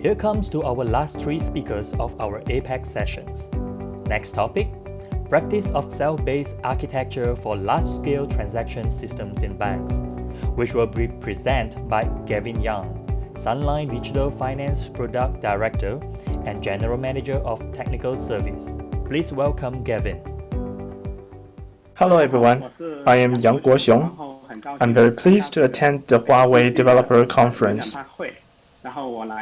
Here comes to our last three speakers of our Apex sessions. Next topic, practice of cell-based architecture for large-scale transaction systems in banks, which will be presented by Gavin Young, Sunline Digital Finance Product Director and General Manager of Technical Service. Please welcome Gavin. Hello everyone, I am Yang Guoxiong. I'm very pleased to attend the Huawei Developer Conference.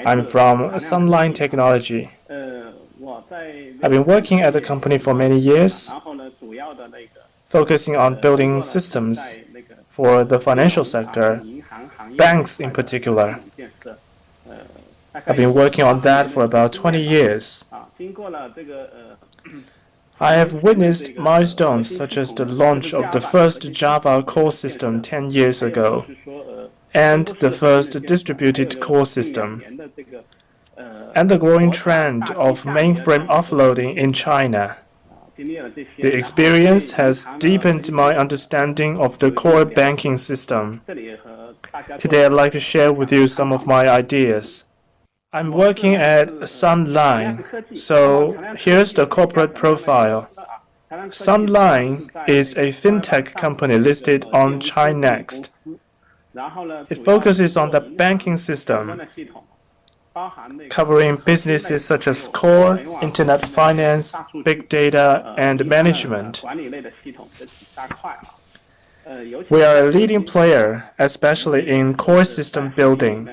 I'm from Sunline Technology. I've been working at the company for many years, focusing on building systems for the financial sector, banks in particular. I've been working on that for about 20 years. I have witnessed milestones such as the launch of the first Java core system 10 years ago, and the first distributed core system, and the growing trend of mainframe offloading in China. The experience has deepened my understanding of the core banking system. Today I'd like to share with you some of my ideas. I'm working at Sunline, so here's the corporate profile. Sunline is a fintech company listed on Chinext. It focuses on the banking system, covering businesses such as core, internet finance, big data, and management. We are a leading player, especially in core system building.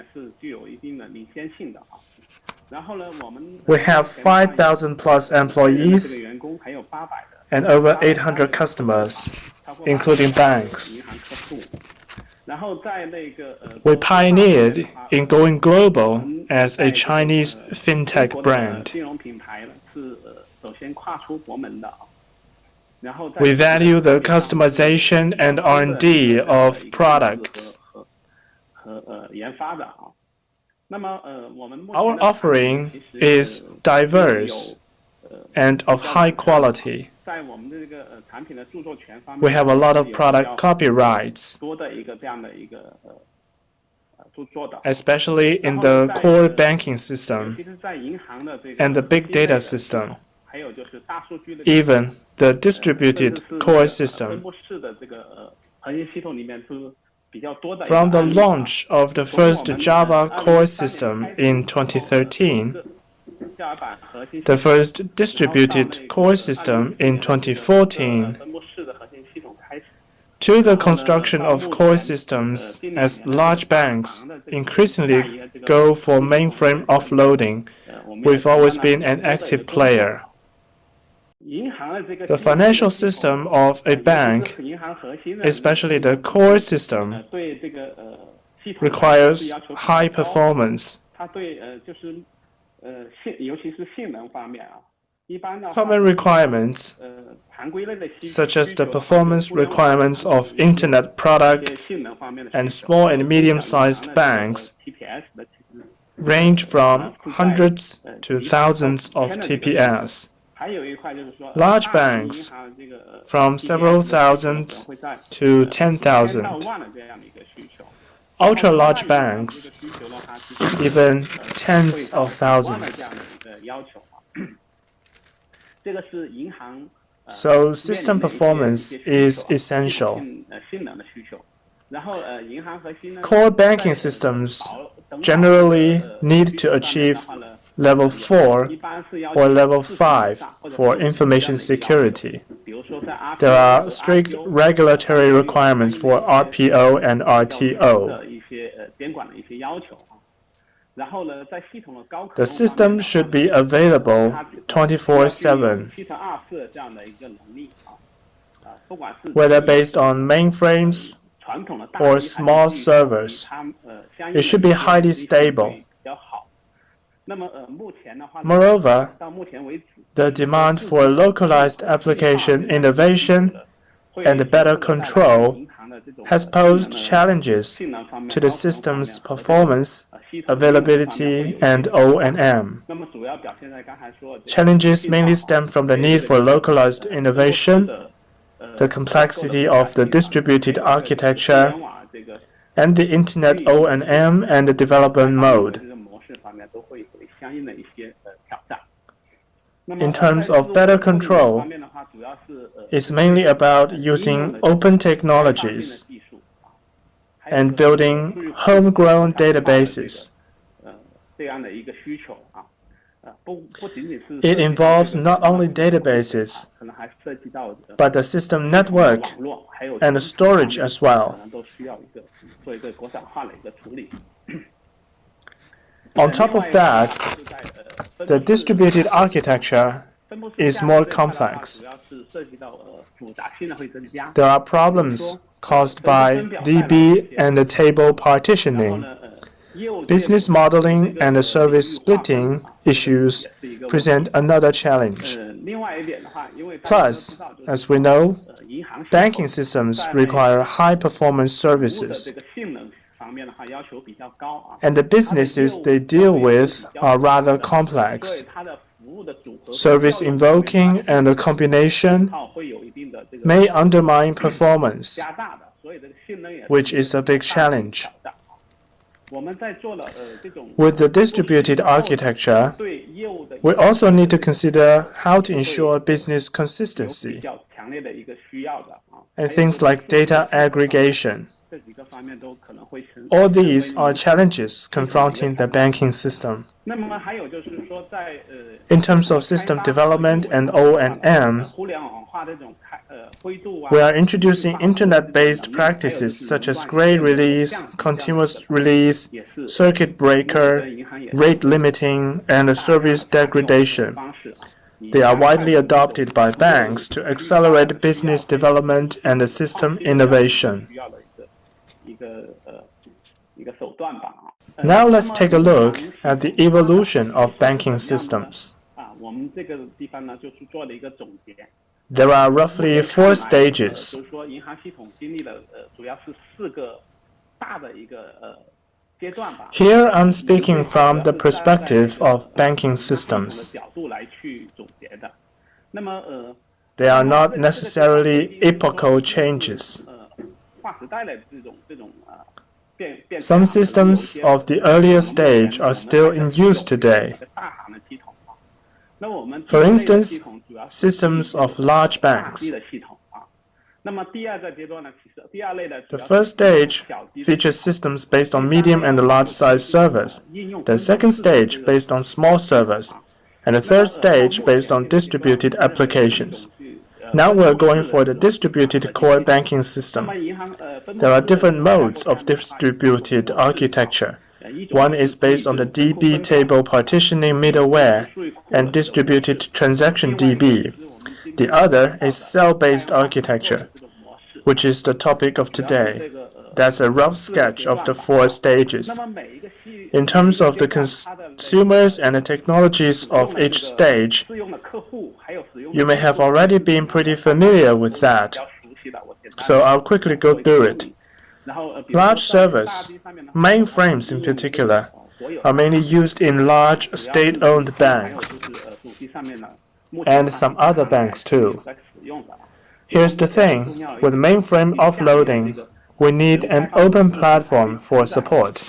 We have 5,000 plus employees and over 800 customers, including banks. We pioneered in going global as a Chinese fintech brand. We value the customization and R&D of products. Our offering is diverse and of high quality. We have a lot of product copyrights, especially in the core banking system and the big data system, even the distributed core system. From the launch of the first Java core system in 2013, the first distributed core system in 2014, to the construction of core systems as large banks increasingly go for mainframe offloading, we've always been an active player. The financial system of a bank, especially the core system, requires high performance. Common requirements, such as the performance requirements of internet products and small and medium-sized banks, range from hundreds to thousands of TPS. Large banks, from several thousand to 10,000. Ultra-large banks, even tens of thousands. So system performance is essential. Core banking systems generally need to achieve Level 4 or Level 5 for information security. There are strict regulatory requirements for RPO and RTO. The system should be available 24/7, whether based on mainframes or small servers. It should be highly stable. Moreover, the demand for localized application innovation and better control has posed challenges to the system's performance, availability, and O&M. Challenges mainly stem from the need for localized innovation, the complexity of the distributed architecture, and the Internet O&M and the development mode. In terms of better control, it's mainly about using open technologies and building homegrown databases. It involves not only databases, but the system network and the storage as well. On top of that, the distributed architecture is more complex. There are problems caused by DB and the table partitioning. Business modeling and service splitting issues present another challenge. Plus, as we know, banking systems require high-performance services, and the businesses they deal with are rather complex. Service invoking and a combination may undermine performance, which is a big challenge. With the distributed architecture, we also need to consider how to ensure business consistency and things like data aggregation. All these are challenges confronting the banking system. In terms of system development and O&M, we are introducing internet-based practices such as grade release, continuous release, circuit breaker, rate limiting, and service degradation. They are widely adopted by banks to accelerate business development and system innovation. Now let's take a look at the evolution of banking systems. There are roughly 4 stages. Here I'm speaking from the perspective of banking systems. They are not necessarily epochal changes. Some systems of the earlier stage are still in use today. For instance, systems of large banks. The first stage features systems based on medium and large-sized servers, the second stage based on small servers, and the third stage based on distributed applications. Now we're going for the distributed core banking system. There are different modes of distributed architecture. One is based on the DB table partitioning middleware and distributed transaction DB. The other is cell-based architecture, which is the topic of today. That's a rough sketch of the 4 stages. In terms of the consumers and the technologies of each stage, you may have already been pretty familiar with that, so I'll quickly go through it. Large servers, mainframes in particular, are mainly used in large state-owned banks, and some other banks too. Here's the thing, with mainframe offloading, we need an open platform for support.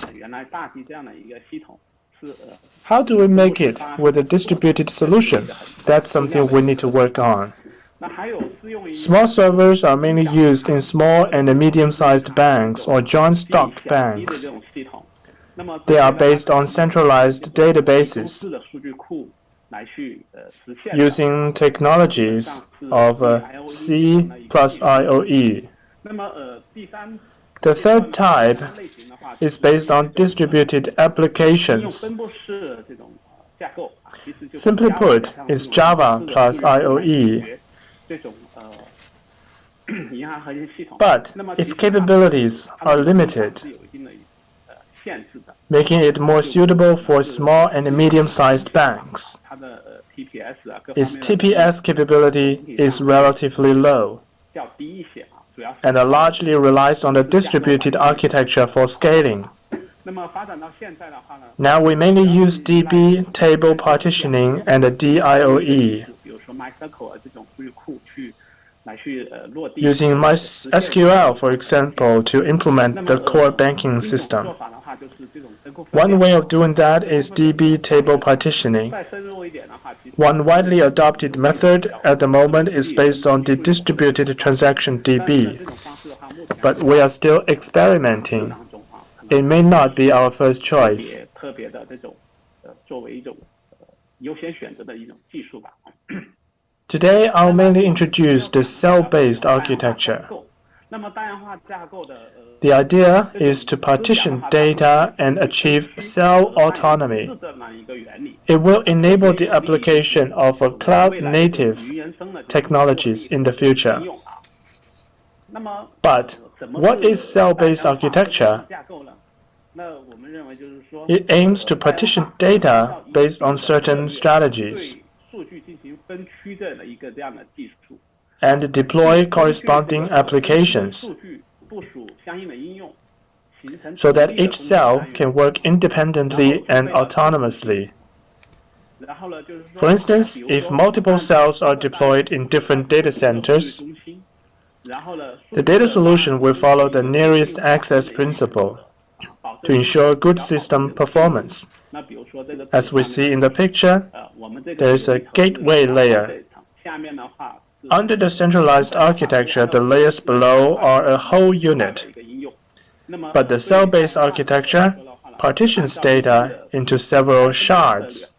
How do we make it with a distributed solution? That's something we need to work on. Small servers are mainly used in small and medium-sized banks or joint stock banks. They are based on centralized databases using technologies of C plus IOE. The third type is based on distributed applications. Simply put, it's Java plus IOE. But its capabilities are limited, making it more suitable for small and medium-sized banks. Its TPS capability is relatively low and largely relies on the distributed architecture for scaling. Now we mainly use DB, table partitioning, and DIOE. Using MySQL, for example, to implement the core banking system. One way of doing that is DB table partitioning. One widely adopted method at the moment is based on the distributed transaction DB, but we are still experimenting. It may not be our first choice. Today, I'll mainly introduce the cell-based architecture. The idea is to partition data and achieve cell autonomy. It will enable the application of cloud-native technologies in the future. But what is cell-based architecture? It aims to partition data based on certain strategies and deploy corresponding applications so that each cell can work independently and autonomously. For instance, if multiple cells are deployed in different data centers, the data solution will follow the nearest access principle to ensure good system performance. As we see in the picture, there is a gateway layer. Under the centralized architecture, the layers below are a whole unit. But the cell-based architecture partitions data into several shards.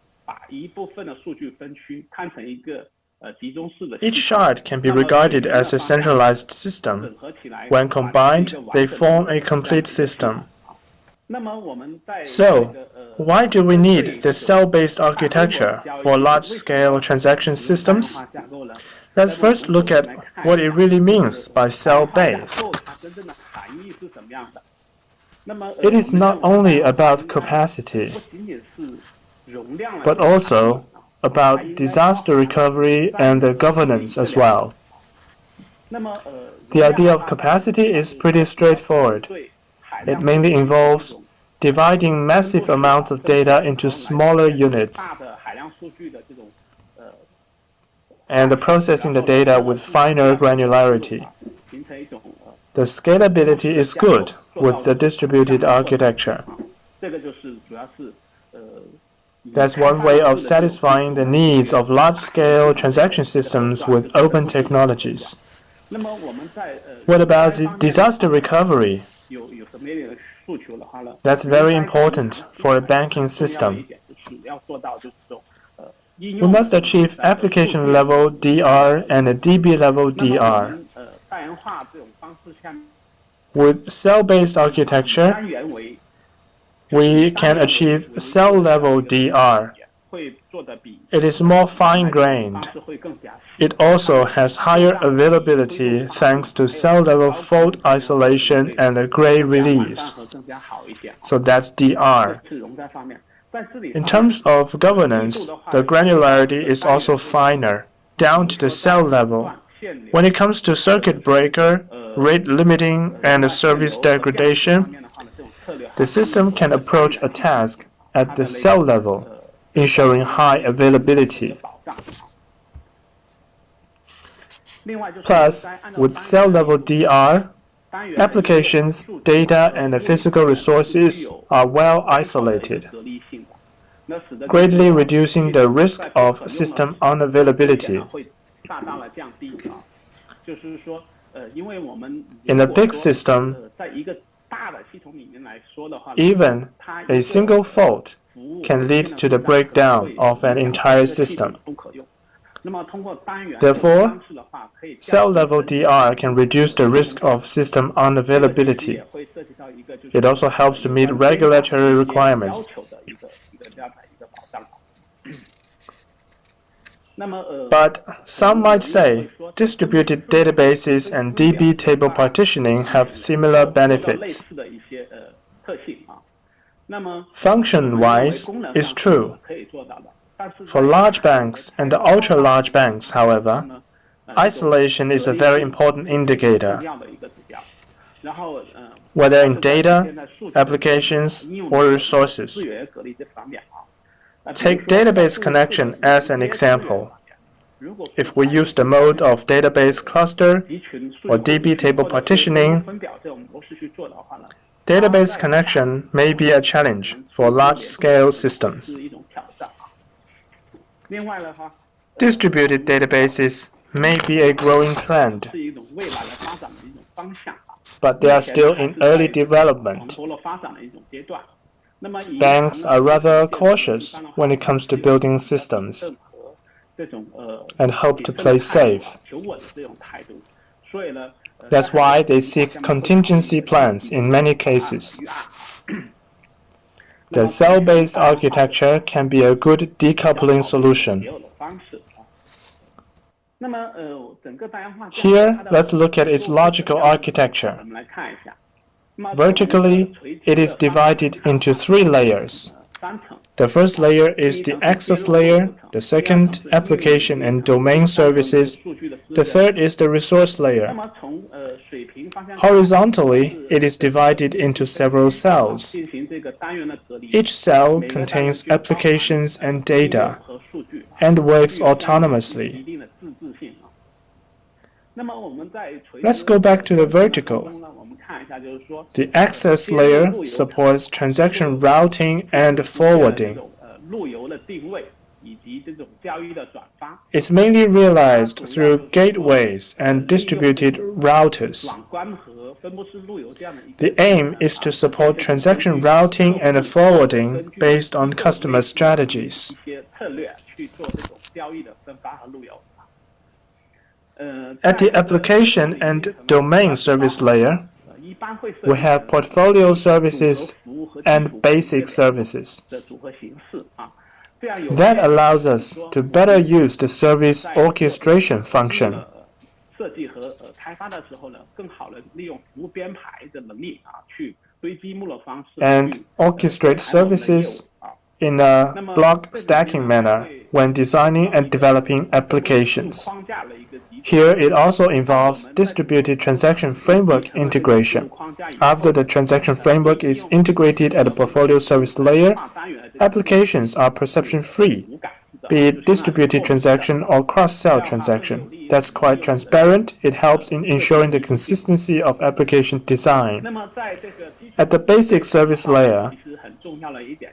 Each shard can be regarded as a centralized system. When combined, they form a complete system. So, why do we need the cell-based architecture for large-scale transaction systems? Let's first look at what it really means by cell-based. It is not only about capacity, but also about disaster recovery and governance as well. The idea of capacity is pretty straightforward. It mainly involves dividing massive amounts of data into smaller units and processing the data with finer granularity. The scalability is good with the distributed architecture. That's one way of satisfying the needs of large-scale transaction systems with open technologies. What about the disaster recovery? That's very important for a banking system. We must achieve application-level DR and a DB-level DR. With cell-based architecture, we can achieve cell-level DR. It is more fine-grained. It also has higher availability thanks to cell-level fault isolation and gray release. So that's DR. In terms of governance, the granularity is also finer, down to the cell level. When it comes to circuit breaker, rate limiting, and service degradation, the system can approach a task at the cell level, ensuring high availability. Plus, with cell-level DR, applications, data, and physical resources are well isolated, greatly reducing the risk of system unavailability. In a big system, even a single fault can lead to the breakdown of an entire system. Therefore, cell-level DR can reduce the risk of system unavailability. It also helps to meet regulatory requirements. But some might say distributed databases and DB table partitioning have similar benefits. Function-wise, it's true. For large banks and ultra-large banks, however, isolation is a very important indicator. Whether in data, applications, or resources. Take database connection as an example. If we use the mode of database cluster or DB table partitioning, Database connection may be a challenge for large-scale systems. Distributed databases may be a growing trend, but they are still in early development. Banks are rather cautious when it comes to building systems and hope to play safe. That's why they seek contingency plans in many cases. The cell-based architecture can be a good decoupling solution. Here, let's look at its logical architecture. Vertically, it is divided into 3 layers. The first layer is the access layer, the second, application and domain services, the third is the resource layer. Horizontally, it is divided into several cells. Each cell contains applications and data and works autonomously. Let's go back to the vertical. The access layer supports transaction routing and forwarding. It's mainly realized through gateways and distributed routers. The aim is to support transaction routing and forwarding based on customer strategies. At the application and domain service layer, we have portfolio services and basic services. That allows us to better use the service orchestration function. And orchestrate services in a block stacking manner when designing and developing applications. Here, it also involves distributed transaction framework integration. After the transaction framework is integrated at the portfolio service layer, applications are perception-free, be it distributed transaction or cross-cell transaction. That's quite transparent. It helps in ensuring the consistency of application design. At the basic service layer,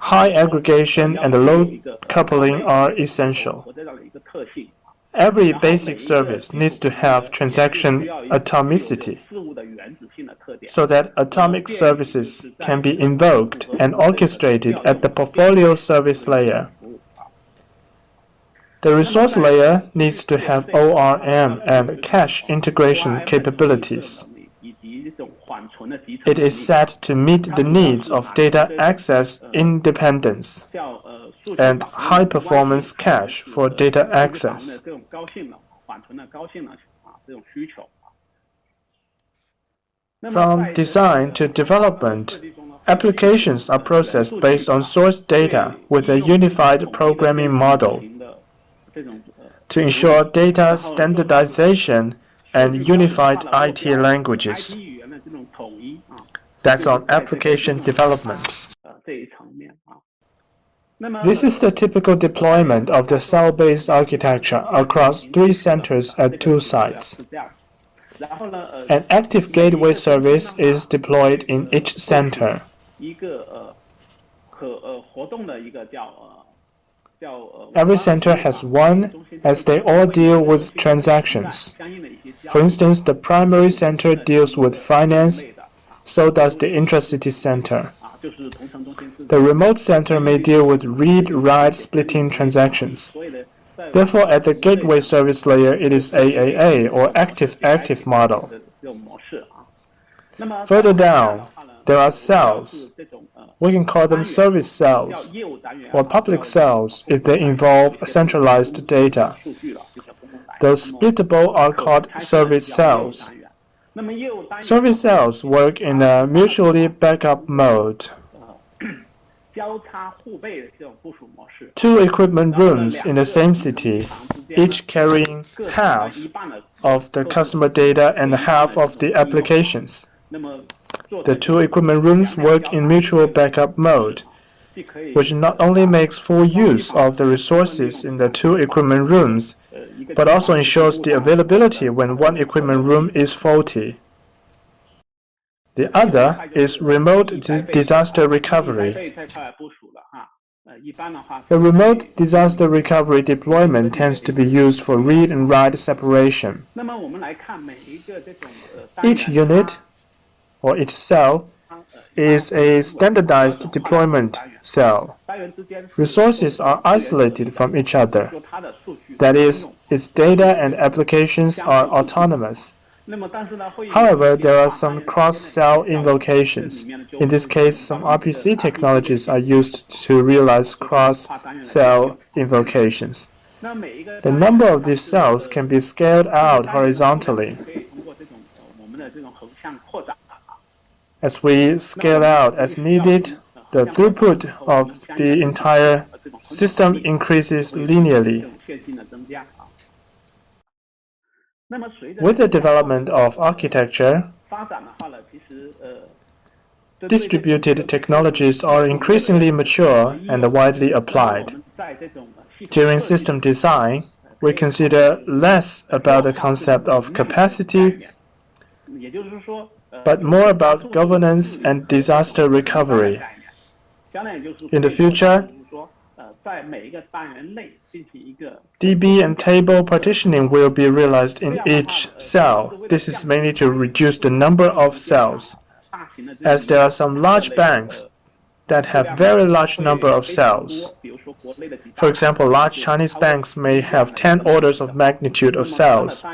high aggregation and low coupling are essential. Every basic service needs to have transaction atomicity, so that atomic services can be invoked and orchestrated at the portfolio service layer. The resource layer needs to have ORM and cache integration capabilities. It is set to meet the needs of data access independence and high-performance cache for data access. From design to development, applications are processed based on source data with a unified programming model to ensure data standardization and unified IT languages. That's on application development. This is the typical deployment of the cell-based architecture across 3 centers at 2 sites. An active gateway service is deployed in each center. Every center has one, as they all deal with transactions. For instance, the primary center deals with finance, so does the intracity center. The remote center may deal with read-write splitting transactions. Therefore, at the gateway service layer, it is AAA, or active-active model. Further down, there are cells. We can call them service cells, or public cells if they involve centralized data. Those splittable are called service cells. Service cells work in a mutually backup mode. 2 equipment rooms in the same city, each carrying half of the customer data and half of the applications. The 2 equipment rooms work in mutual backup mode, which not only makes full use of the resources in the 2 equipment rooms, but also ensures the availability when one equipment room is faulty. The other is remote disaster recovery. The remote disaster recovery deployment tends to be used for read and write separation. Each unit or each cell is a standardized deployment cell. Resources are isolated from each other. That is, its data and applications are autonomous. However, there are some cross-cell invocations. In this case, some RPC technologies are used to realize cross-cell invocations. The number of these cells can be scaled out horizontally. As we scale out as needed, the throughput of the entire system increases linearly. With the development of architecture, distributed technologies are increasingly mature and widely applied. During system design, we consider less about the concept of capacity, but more about governance and disaster recovery. In the future, DB and table partitioning will be realized in each cell. This is mainly to reduce the number of cells, as there are some large banks that have very large number of cells. For example, large Chinese banks may have 10 orders of magnitude of cells.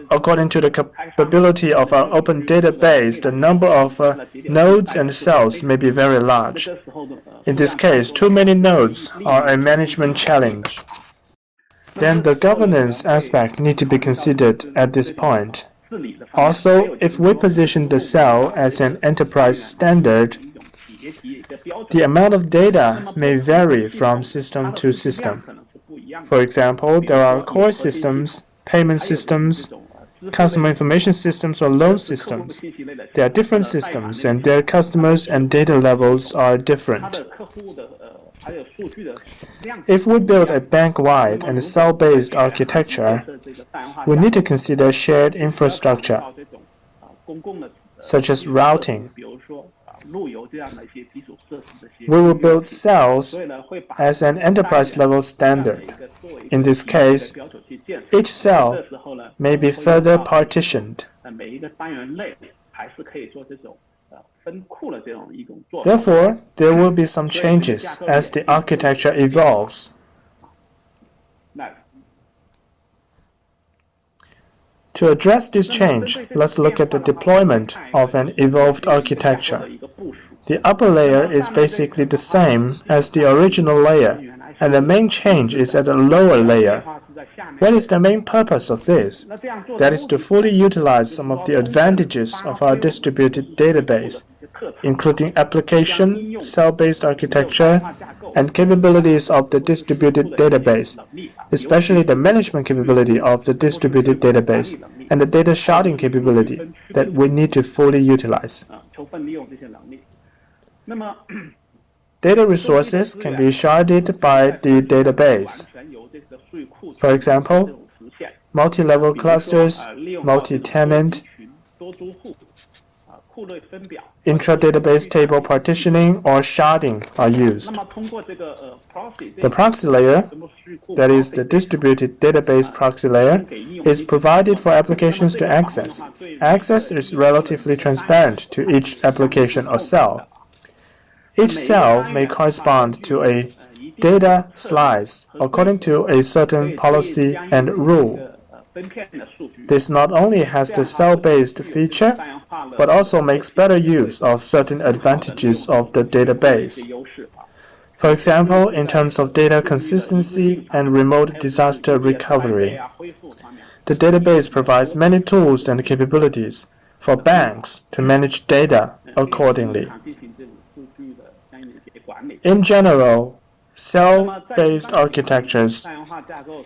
According to the capability of our open database, the number of nodes and cells may be very large. In this case, too many nodes are a management challenge. Then the governance aspect needs to be considered at this point. Also, if we position the cell as an enterprise standard, the amount of data may vary from system to system. For example, there are core systems, payment systems, customer information systems, or loan systems. There are different systems, and their customers and data levels are different. If we build a bank-wide and cell-based architecture, we need to consider shared infrastructure, such as routing. We will build cells as an enterprise-level standard. In this case, each cell may be further partitioned. Therefore, there will be some changes as the architecture evolves. To address this change, let's look at the deployment of an evolved architecture. The upper layer is basically the same as the original layer, and the main change is at the lower layer. What is the main purpose of this? That is to fully utilize some of the advantages of our distributed database, including application, cell-based architecture, and capabilities of the distributed database, especially the management capability of the distributed database and the data sharding capability that we need to fully utilize. Data resources can be sharded by the database. For example, multi-level clusters, multi-tenant, intra-database table partitioning, or sharding are used. The proxy layer, that is the distributed database proxy layer, is provided for applications to access. Access is relatively transparent to each application or cell. Each cell may correspond to a data slice according to a certain policy and rule. This not only has the cell-based feature, but also makes better use of certain advantages of the database. For example, in terms of data consistency and remote disaster recovery, the database provides many tools and capabilities for banks to manage data accordingly. In general, cell-based architectures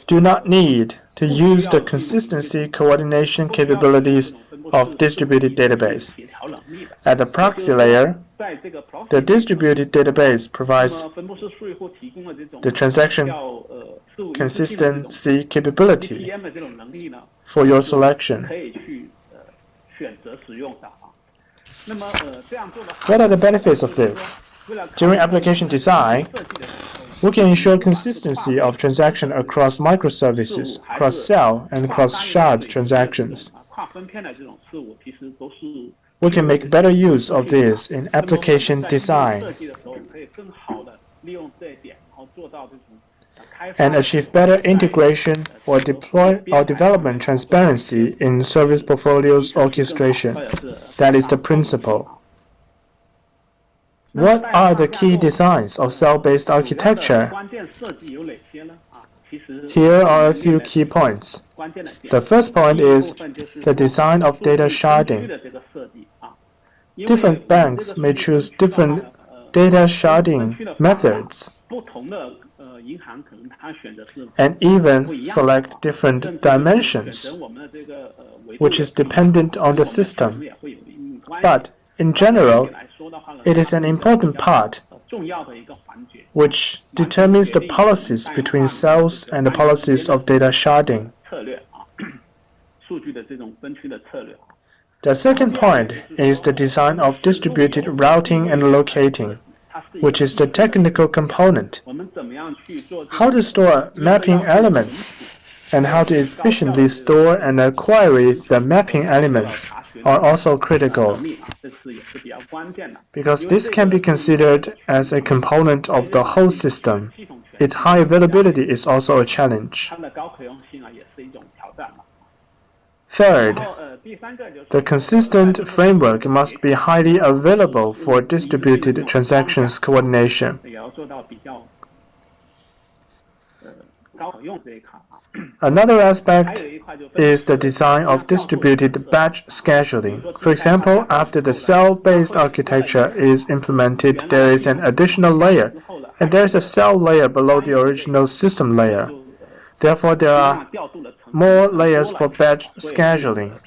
do not need to use the consistency coordination capabilities of distributed database. At the proxy layer, the distributed database provides the transaction consistency capability for your selection. What are the benefits of this? During application design, we can ensure consistency of transaction across microservices, cross-cell, and cross-shard transactions. We can make better use of this in application design and achieve better integration or deploy or development transparency in service portfolios orchestration. That is the principle. What are the key designs of cell-based architecture? Here are a few key points. The first point is the design of data sharding. Different banks may choose different data sharding methods and even select different dimensions, which is dependent on the system. But in general, it is an important part which determines the policies between cells and the policies of data sharding. The second point is the design of distributed routing and locating, which is the technical component. How to store mapping elements and how to efficiently store and query the mapping elements are also critical, because this can be considered as a component of the whole system. Its high availability is also a challenge. Third, the consistent framework must be highly available for distributed transactions coordination. Another aspect is the design of distributed batch scheduling. For example, after the cell-based architecture is implemented, there is an additional layer, and there is a cell layer below the original system layer. Therefore, there are more layers for batch scheduling,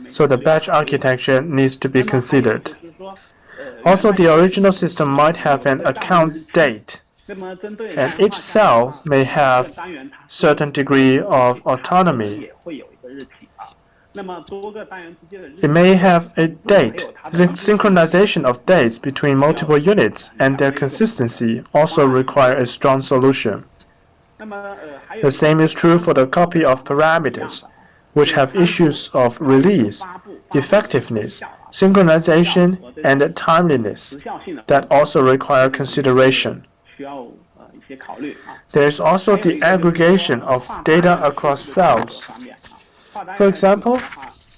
so the batch architecture needs to be considered. Also, the original system might have an account date, and each cell may have certain degree of autonomy. It may have a date. The synchronization of dates between multiple units and their consistency also require a strong solution. The same is true for the copy of parameters, which have issues of release, effectiveness, synchronization, and timeliness that also require consideration. There is also the aggregation of data across cells. For example,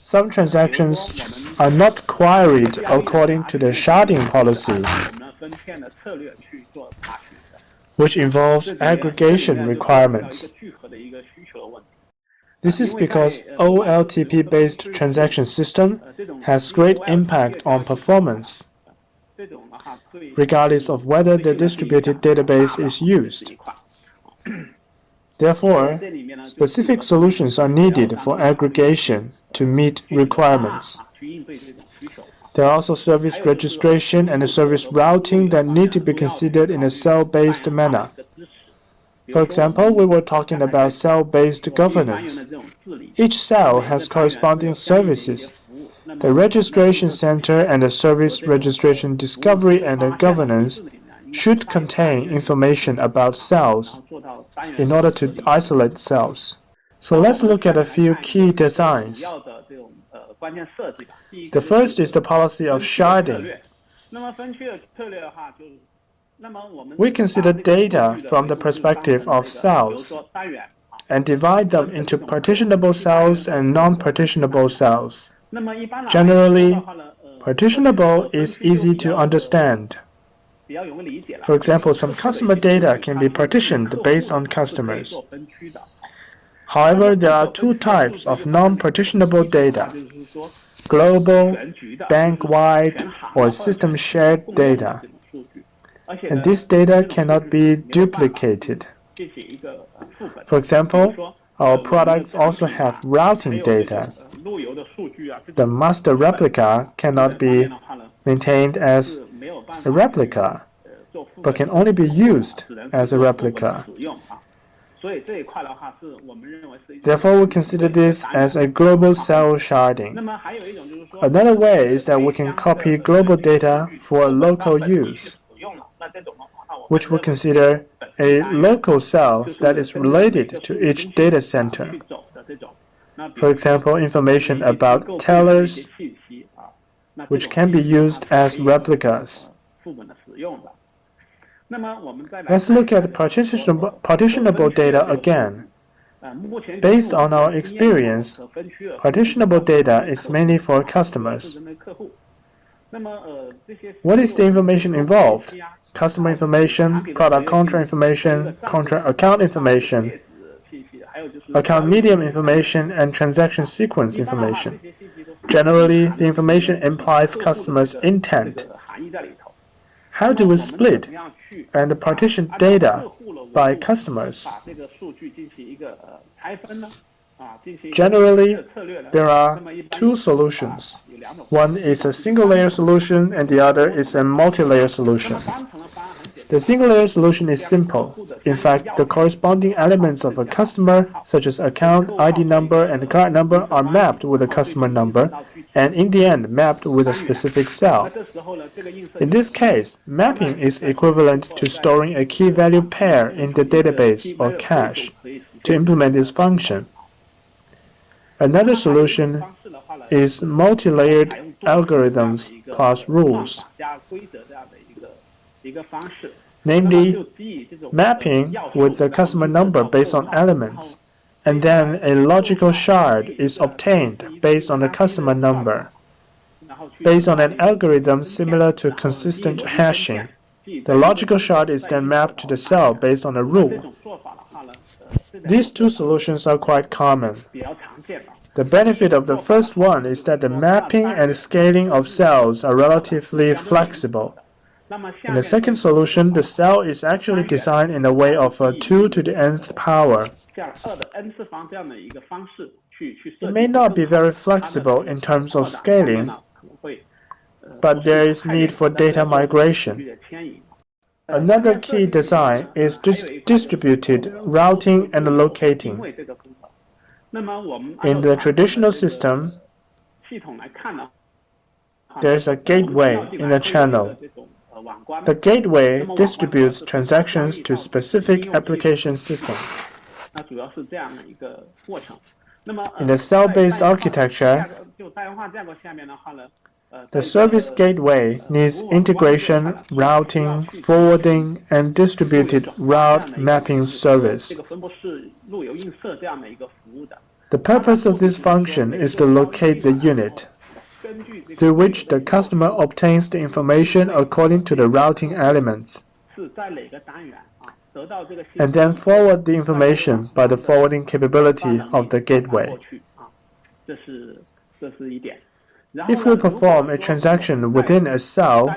some transactions are not queried according to the sharding policy, which involves aggregation requirements. This is because OLTP-based transaction system has great impact on performance, regardless of whether the distributed database is used. Therefore, specific solutions are needed for aggregation to meet requirements. There are also service registration and service routing that need to be considered in a cell-based manner. For example, we were talking about cell-based governance. Each cell has corresponding services. The registration center and the service registration discovery and the governance should contain information about cells in order to isolate cells. So let's look at a few key designs. The first is the policy of sharding. We consider data from the perspective of cells and divide them into partitionable cells and non-partitionable cells. Generally, partitionable is easy to understand. For example, some customer data can be partitioned based on customers. However, there are two types of non-partitionable data: global, bank-wide, or system-shared data. And this data cannot be duplicated. For example, our products also have routing data. The master replica cannot be maintained as a replica, but can only be used as a replica. Therefore, we consider this as a global cell sharding. Another way is that we can copy global data for local use, which we consider a local cell that is related to each data center. For example, information about tellers, which can be used as replicas. Let's look at partitionable data again. Based on our experience, partitionable data is mainly for customers. What is the information involved? Customer information, product contract information, contract account information, account medium information, and transaction sequence information. Generally, the information implies customers' intent. How do we split and partition data by customers? Generally, there are two solutions. One is a single-layer solution and the other is a multi-layer solution. The single-layer solution is simple. In fact, the corresponding elements of a customer, such as account, ID number, and card number, are mapped with a customer number, and in the end, mapped with a specific cell. In this case, mapping is equivalent to storing a key-value pair in the database or cache to implement this function. Another solution is multi-layered algorithms plus rules. Namely, mapping with the customer number based on elements, and then a logical shard is obtained based on the customer number. Based on an algorithm similar to consistent hashing, the logical shard is then mapped to the cell based on a rule. These two solutions are quite common. The benefit of the first one is that the mapping and scaling of cells are relatively flexible. In the second solution, the cell is actually designed in a way of a 2 to the nth power. It may not be very flexible in terms of scaling, but there is need for data migration. Another key design is distributed routing and locating. In the traditional system, there is a gateway in a channel. The gateway distributes transactions to specific application systems. In the cell-based architecture, the service gateway needs integration, routing, forwarding, and distributed route mapping service. The purpose of this function is to locate the unit, through which the customer obtains the information according to the routing elements, and then forward the information by the forwarding capability of the gateway. If we perform a transaction within a cell,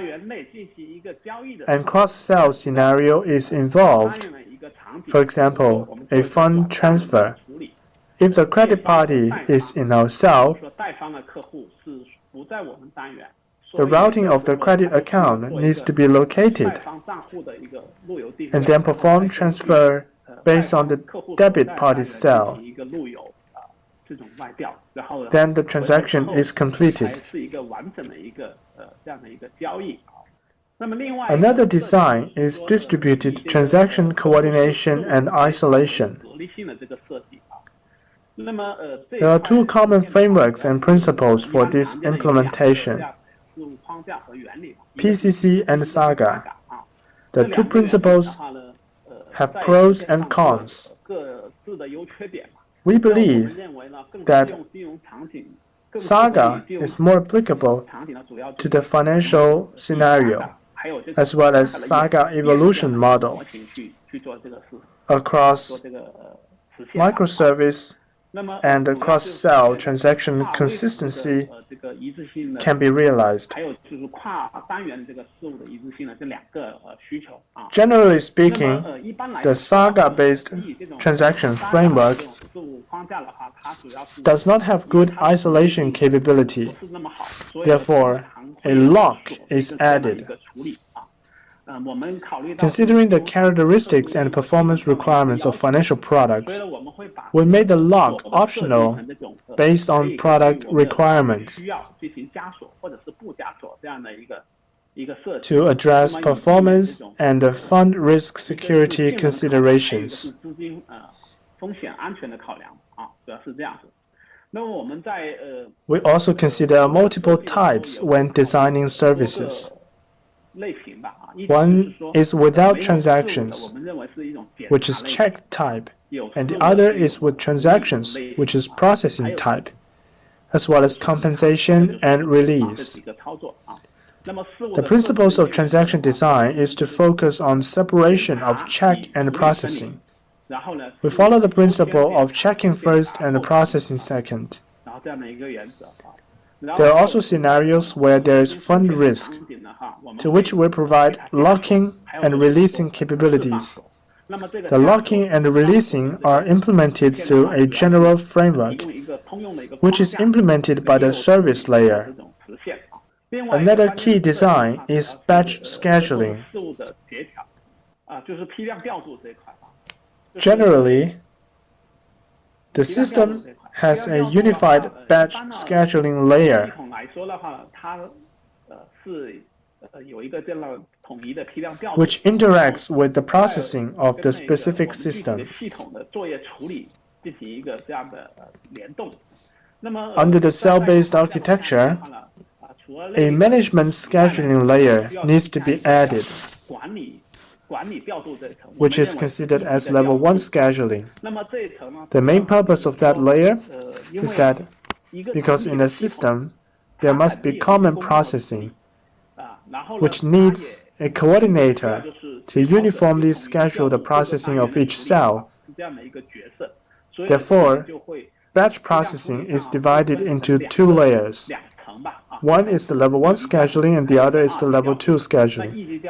and cross-cell scenario is involved, for example, a fund transfer, if the credit party is in our cell, the routing of the credit account needs to be located, and then perform transfer based on the debit party cell. Then the transaction is completed. Another design is distributed transaction coordination and isolation. There are two common frameworks and principles for this implementation: PCC and Saga. The two principles have pros and cons. We believe that Saga is more applicable to the financial scenario, as well as Saga evolution model across microservice and the cross-cell transaction consistency can be realized. Generally speaking, the Saga-based transaction framework does not have good isolation capability. Therefore, a lock is added. Considering the characteristics and performance requirements of financial products, we made the lock optional based on product requirements to address performance and fund risk security considerations. We also consider multiple types when designing services. One is without transactions, which is check type, and the other is with transactions, which is processing type, as well as compensation and release. The principles of transaction design is to focus on separation of check and processing. We follow the principle of checking first and processing second. There are also scenarios where there is fund risk, to which we provide locking and releasing capabilities. The locking and releasing are implemented through a general framework, which is implemented by the service layer. Another key design is batch scheduling. Generally, the system has a unified batch scheduling layer. Which interacts with the processing of the specific system. Under the cell-based architecture, a management scheduling layer needs to be added, which is considered as level 1 scheduling. The main purpose of that layer is that because in a system, there must be common processing, which needs a coordinator to uniformly schedule the processing of each cell. Therefore, batch processing is divided into two layers. One is the level 1 scheduling and the other is the level 2 scheduling.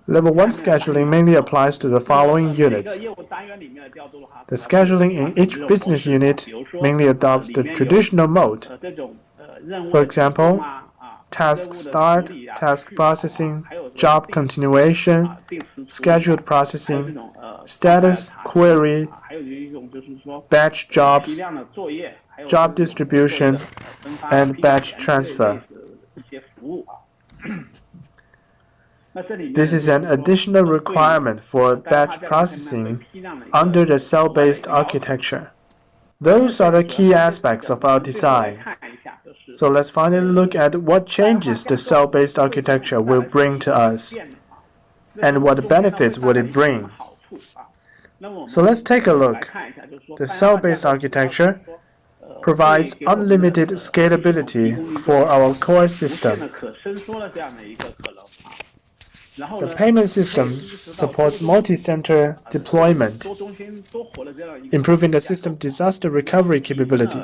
Level 1 scheduling mainly applies to the following units. The scheduling in each business unit mainly adopts the traditional mode. For example, task start, task processing, job continuation, scheduled processing, status query, batch jobs, job distribution, and batch transfer. This is an additional requirement for batch processing under the cell-based architecture. Those are the key aspects of our design. So let's finally look at what changes the cell-based architecture will bring to us, and what benefits will it bring. So let's take a look. The cell-based architecture provides unlimited scalability for our core system. The payment system supports multi-center deployment, improving the system disaster recovery capability.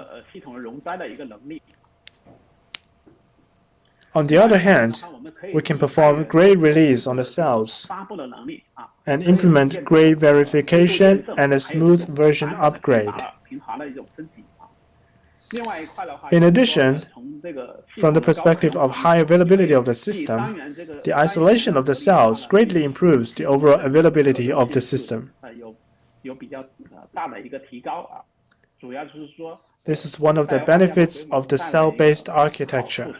On the other hand, we can perform grade release on the cells and implement grade verification and a smooth version upgrade. In addition, from the perspective of high availability of the system, the isolation of the cells greatly improves the overall availability of the system. This is one of the benefits of the cell-based architecture.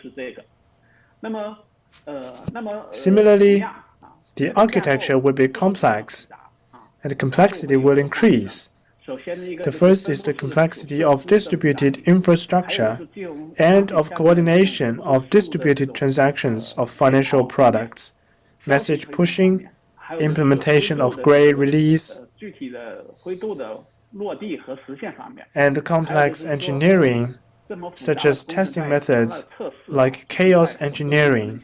Similarly, the architecture will be complex, and the complexity will increase. The first is the complexity of distributed infrastructure and of coordination of distributed transactions of financial products, message pushing, implementation of grade release, and complex engineering, such as testing methods like chaos engineering,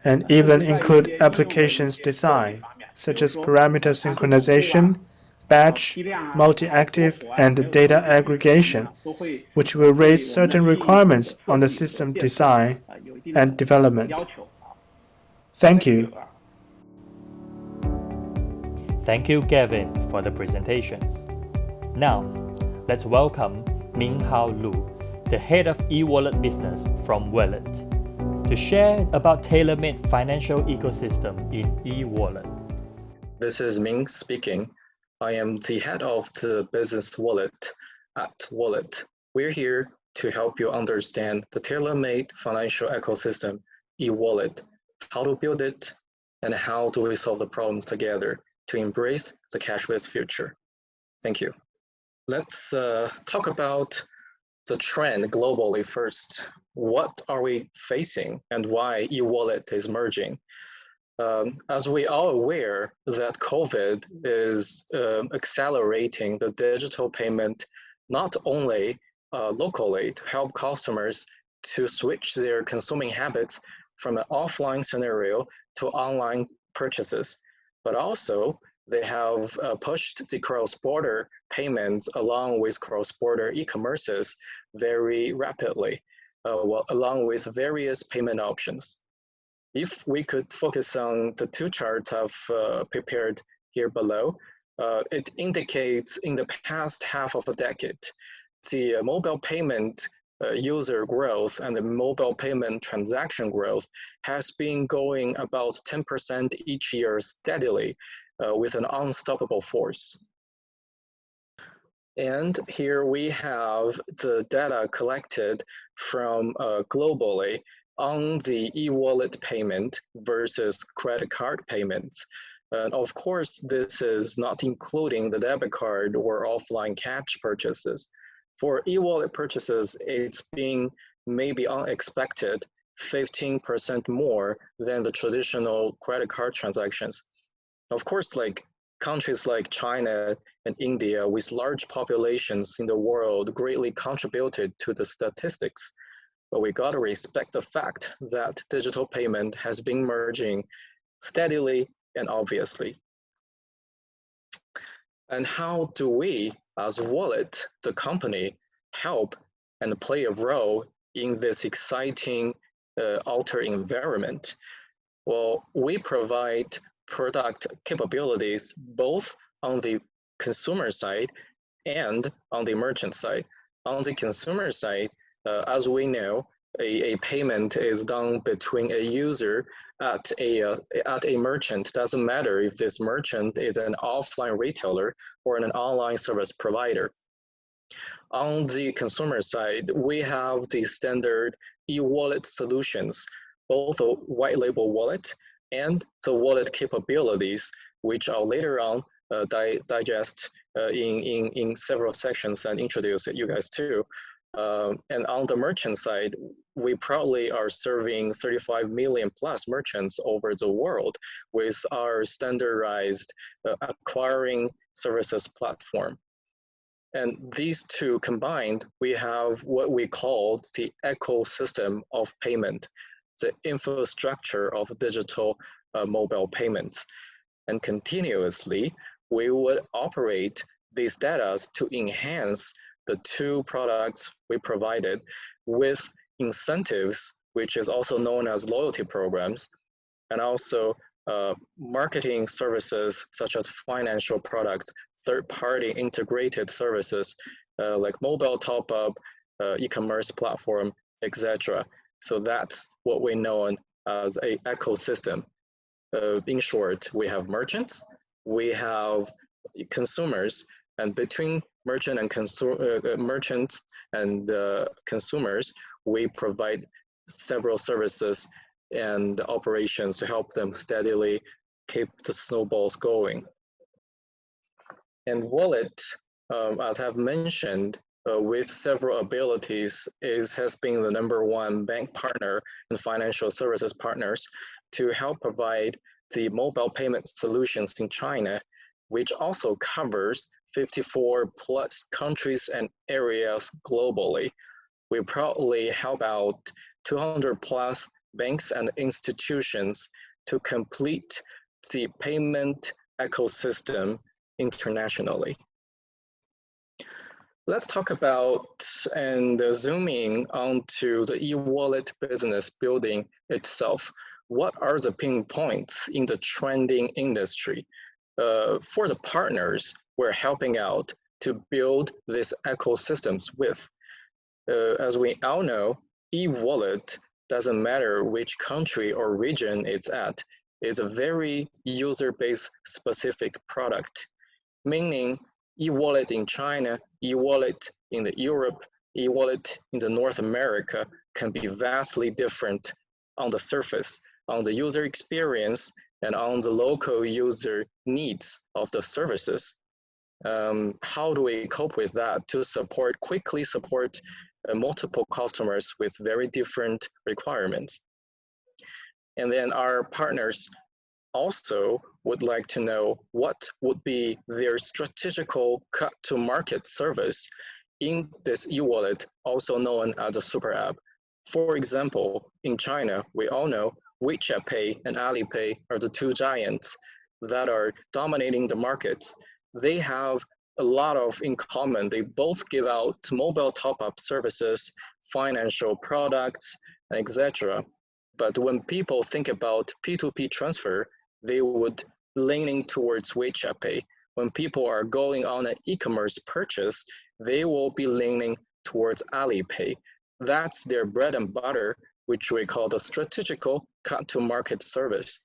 and even include applications design, such as parameter synchronization, batch, multi-active, and data aggregation, which will raise certain requirements on the system design and development. Thank you. Thank you, Gavin, for the presentations. Now, let's welcome Minghao Lu, the head of e-wallet business from Wallet. to share about tailor-made financial ecosystem in e-wallet. This is Ming speaking. I am the head of the business wallet at Wallet. We're here to help you understand the tailor-made financial ecosystem, e-wallet, how to build it, and how do we solve the problems together to embrace the cashless future. Thank you. Let's talk about the trend globally first. What are we facing and why e-wallet is merging? As we are aware that COVID is accelerating the digital payment, not only locally to help customers to switch their consuming habits from an offline scenario to online purchases, but also they have pushed the cross-border payments along with cross-border e-commerces very rapidly, along with various payment options. If we could focus on the two charts I've prepared here below, it indicates in the past half of a decade, the mobile payment user growth and the mobile payment transaction growth has been going about 10% each year steadily with an unstoppable force. And here we have the data collected from globally on the e-wallet payment versus credit card payments. And of course, this is not including the debit card or offline cash purchases. For e-wallet purchases, it's been maybe unexpected 15% more than the traditional credit card transactions. Of course, like countries like China and India with large populations in the world greatly contributed to the statistics. But we gotta respect the fact that digital payment has been merging steadily and obviously. And how do we, as Wallet, the company, help and play a role in this exciting outer environment? Well, we provide product capabilities both on the consumer side and on the merchant side. On the consumer side, as we know, a payment is done between a user at a merchant. Doesn't matter if this merchant is an offline retailer or an online service provider. On the consumer side, we have the standard e-wallet solutions, both a white label wallet and the wallet capabilities, which I'll later on digest in several sections and introduce you guys to. And on the merchant side, we proudly are serving 35 million plus merchants over the world with our standardized acquiring services platform. And these two combined, we have what we call the ecosystem of payment, the infrastructure of digital mobile payments. And continuously, we would operate these data to enhance the two products we provided with incentives, which is also known as loyalty programs, and also marketing services such as financial products, third-party integrated services like mobile top-up, e-commerce platform, etc. So that's what we know as an ecosystem. In short, we have merchants, we have consumers, and between merchants and consumers, we provide several services and operations to help them steadily keep the snowballs going. And Wallet, as I've mentioned, with several abilities, has been the #1 bank partner and financial services partners to help provide the mobile payment solutions in China, which also covers 54 plus countries and areas globally. We proudly help out 200 plus banks and institutions to complete the payment ecosystem internationally. Let's talk about and zooming onto the e-wallet business building itself. What are the pain points in the trending industry? For the partners we're helping out to build these ecosystems with. As we all know, e-wallet doesn't matter which country or region it's at. It's a very user-based specific product, meaning e-wallet in China, e-wallet in the Europe, e-wallet in the North America can be vastly different on the surface, on the user experience, and on the local user needs of the services. How do we cope with that to quickly support multiple customers with very different requirements? And then our partners also would like to know what would be their strategical cut to market service in this e-wallet, also known as a super app. For example, in China, we all know WeChat Pay and Alipay are the two giants that are dominating the markets. They have a lot of in common. They both give out mobile top-up services, financial products, etc. But when people think about P2P transfer, they would leaning towards WeChat Pay. When people are going on an e-commerce purchase, they will be leaning towards Alipay. That's their bread and butter, which we call the strategical cut-to-market service.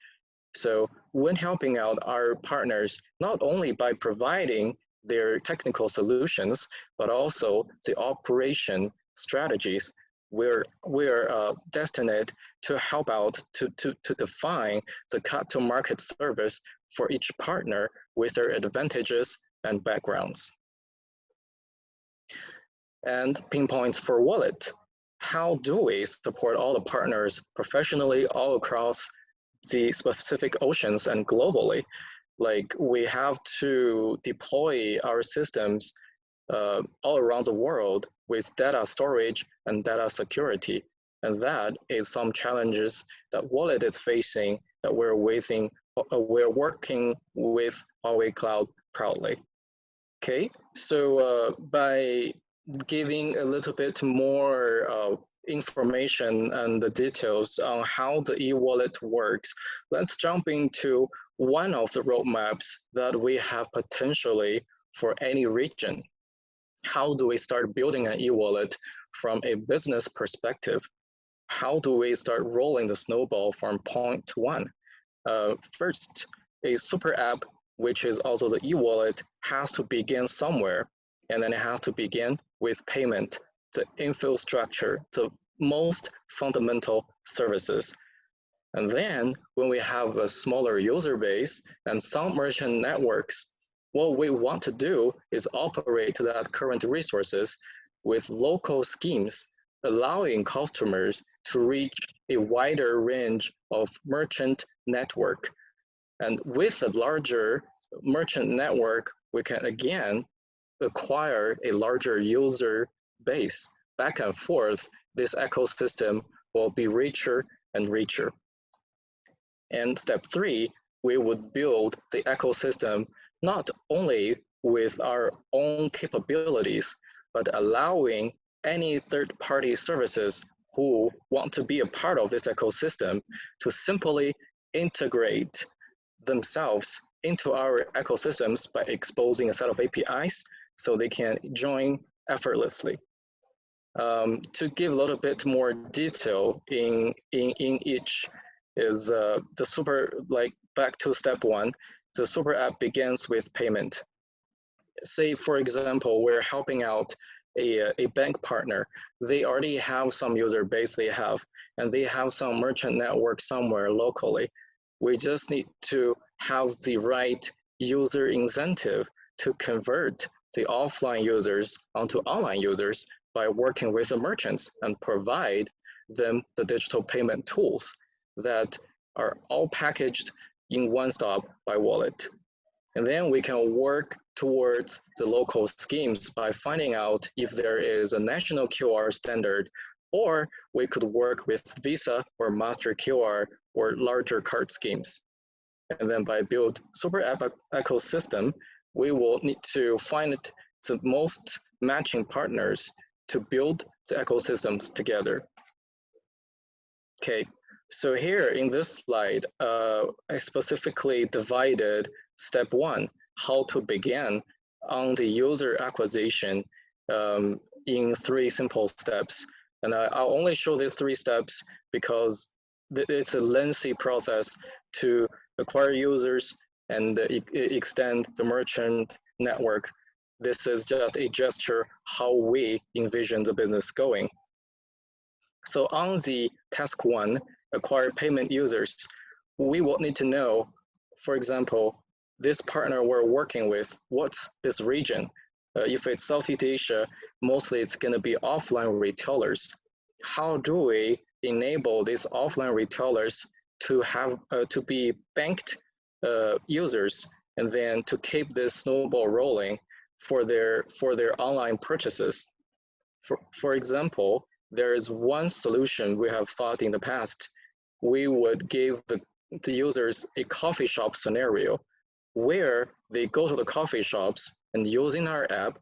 So when helping out our partners, not only by providing their technical solutions, but also the operation strategies, we're destined to help out to define the cut-to-market service for each partner with their advantages and backgrounds. And pinpoints for wallet. How do we support all the partners professionally all across the specific oceans and globally? Like we have to deploy our systems all around the world with data storage and data security. And that is some challenges that Wallet is facing that we're working with Huawei Cloud proudly. Okay, so by giving a little bit more information and the details on how the e-wallet works, let's jump into one of the roadmaps that we have potentially for any region. How do we start building an e-wallet from a business perspective? How do we start rolling the snowball from point one? First, a super app, which is also the e-wallet, has to begin somewhere, and then it has to begin with payment, the infrastructure, the most fundamental services. And then when we have a smaller user base and some merchant networks, what we want to do is operate that current resources with local schemes, allowing customers to reach a wider range of merchant network. And with a larger merchant network, we can again acquire a larger user base. Back and forth, this ecosystem will be richer and richer. And step three, we would build the ecosystem not only with our own capabilities, but allowing any third-party services who want to be a part of this ecosystem to simply integrate themselves into our ecosystems by exposing a set of APIs so they can join effortlessly. To give a little bit more detail in each is the super, like back to step one, the super app begins with payment. Say, for example, we're helping out a bank partner. They already have some user base and they have some merchant network somewhere locally. We just need to have the right user incentive to convert the offline users onto online users by working with the merchants and provide them the digital payment tools that are all packaged in one stop by Wallet. And then we can work towards the local schemes by finding out if there is a national QR standard, or we could work with Visa or Master QR or larger card schemes. And then by build super app ecosystem, we will need to find the most matching partners to build the ecosystems together. Okay, so here in this slide, I specifically divided step one, how to begin on the user acquisition in 3 simple steps. And I'll only show these 3 steps because it's a lengthy process to acquire users and extend the merchant network. This is just a gesture how we envision the business going. So on the task 1, acquire payment users, we will need to know, for example, this partner we're working with, what's this region? If it's Southeast Asia, mostly it's going to be offline retailers. How do we enable these offline retailers to have to be banked users, and then to keep this snowball rolling for their online purchases? For example, there is one solution we have thought in the past. We would give the users a coffee shop scenario where they go to the coffee shops and using our app,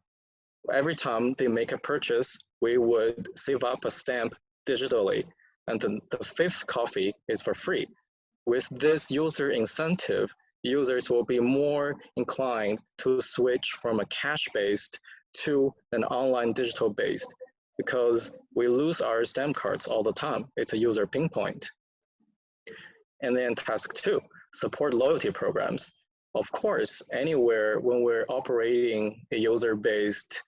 every time they make a purchase, we would save up a stamp digitally, and the 5th coffee is for free. With this user incentive, users will be more inclined to switch from a cash-based to an online digital-based, because we lose our stamp cards all the time. It's a user pain point. And then task 2, support loyalty programs. Of course, anywhere when we're operating a user-based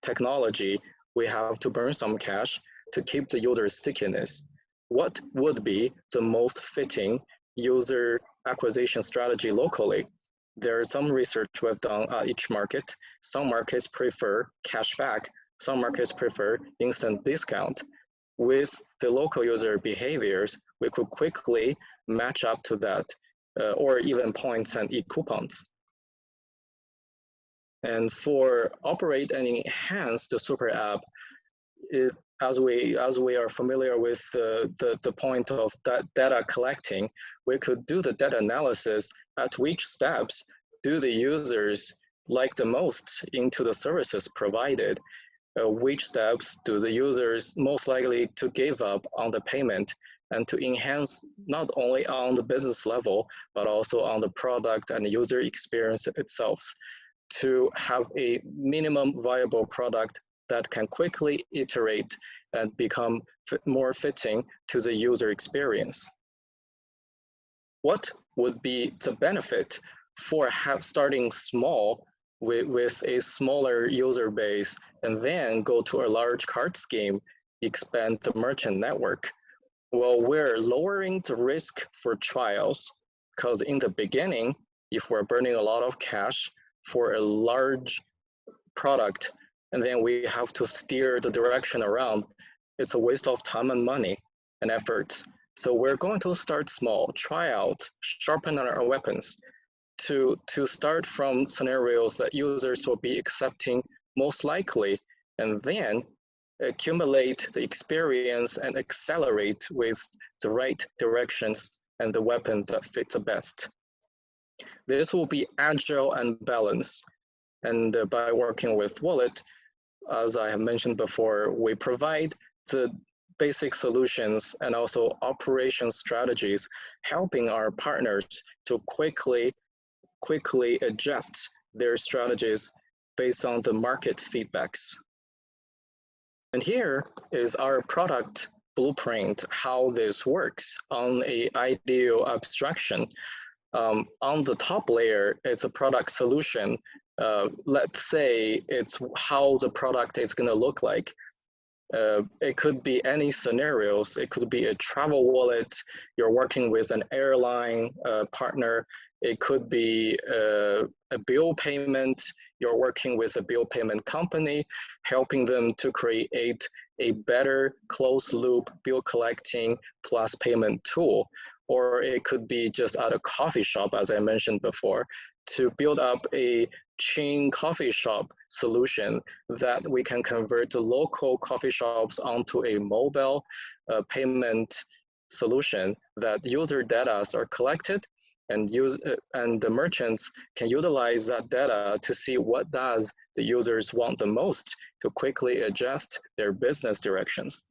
technology, we have to burn some cash to keep the user stickiness. What would be the most fitting user acquisition strategy locally? There is some research we've done at each market. Some markets prefer cashback. Some markets prefer instant discount. With the local user behaviors, we could quickly match up to that, or even points and e-coupons. And for operate and enhance the super app, as we are familiar with the point of data collecting, we could do the data analysis at which steps do the users like the most into the services provided, which steps do the users most likely to give up on the payment, and to enhance not only on the business level, but also on the product and the user experience itself, to have a minimum viable product that can quickly iterate and become more fitting to the user experience. What would be the benefit for starting small with a smaller user base and then go to a large card scheme, expand the merchant network? Well, we're lowering the risk for trials, because in the beginning, if we're burning a lot of cash for a large product, and then we have to steer the direction around, it's a waste of time and money and effort. So we're going to start small, try out, sharpen our weapons to start from scenarios that users will be accepting most likely, and then accumulate the experience and accelerate with the right directions and the weapons that fit the best. This will be agile and balanced. And by working with Wallet, as I have mentioned before, we provide the basic solutions and also operation strategies, helping our partners to quickly adjust their strategies based on the market feedbacks. And here is our product blueprint, how this works on an ideal abstraction. On the top layer, it's a product solution. Let's say it's how the product is going to look like. It could be any scenarios. It could be a travel wallet. You're working with an airline partner. It could be a bill payment. You're working with a bill payment company, helping them to create a better closed loop bill collecting plus payment tool. Or it could be just at a coffee shop, as I mentioned before, to build up a chain coffee shop solution that we can convert the local coffee shops onto a mobile payment solution that user data are collected, and the merchants can utilize that data to see what does the users want the most to quickly adjust their business directions.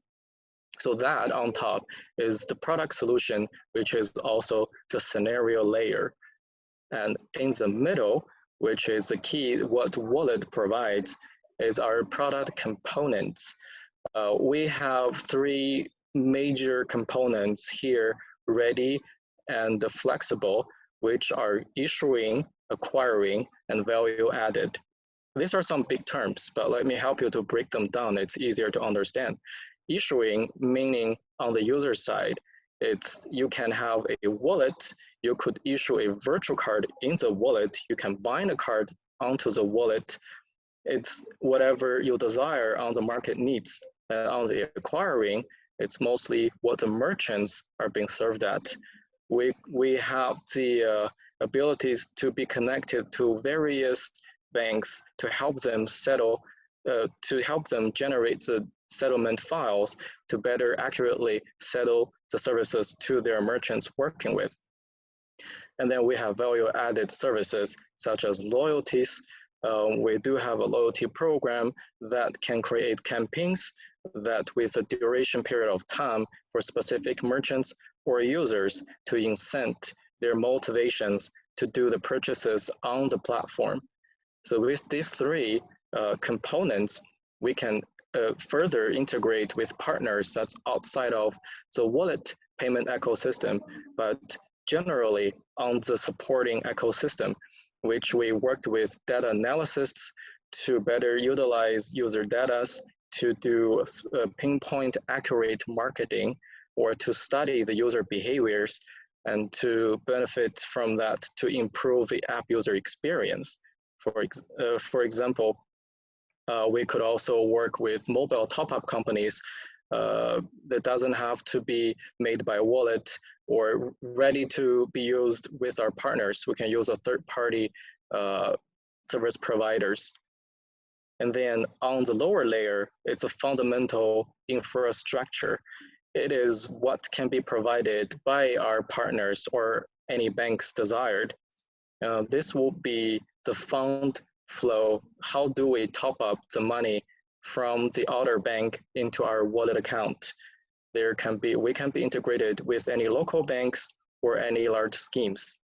So that on top is the product solution, which is also the scenario layer. And in the middle, which is the key, what Wallet provides, is our product components. We have three major components here, ready and flexible, which are issuing, acquiring, and value added. These are some big terms, but let me help you to break them down. It's easier to understand. Issuing, meaning on the user side, it's you can have a wallet, you could issue a virtual card in the wallet, you can bind a card onto the wallet. It's whatever you desire on the market needs. On the acquiring, it's mostly what the merchants are being served at. We have the abilities to be connected to various banks to help them settle, to help them generate the settlement files to better accurately settle the services to their merchants working with. And then we have value added services such as loyalties. We do have a loyalty program that can create campaigns that with a duration period of time for specific merchants or users to incent their motivations to do the purchases on the platform. So with these three components, we can further integrate with partners that's outside of the wallet payment ecosystem, but generally on the supporting ecosystem, which we worked with data analysts to better utilize user data to do pinpoint accurate marketing or to study the user behaviors and to benefit from that to improve the app user experience. For example, we could also work with mobile top-up companies that doesn't have to be made by a wallet or ready to be used with our partners. We can use a third-party service providers. And then on the lower layer, it's a fundamental infrastructure. It is what can be provided by our partners or any banks desired. This will be the fund flow. How do we top up the money from the outer bank into our wallet account? We can be integrated with any local banks or any large schemes.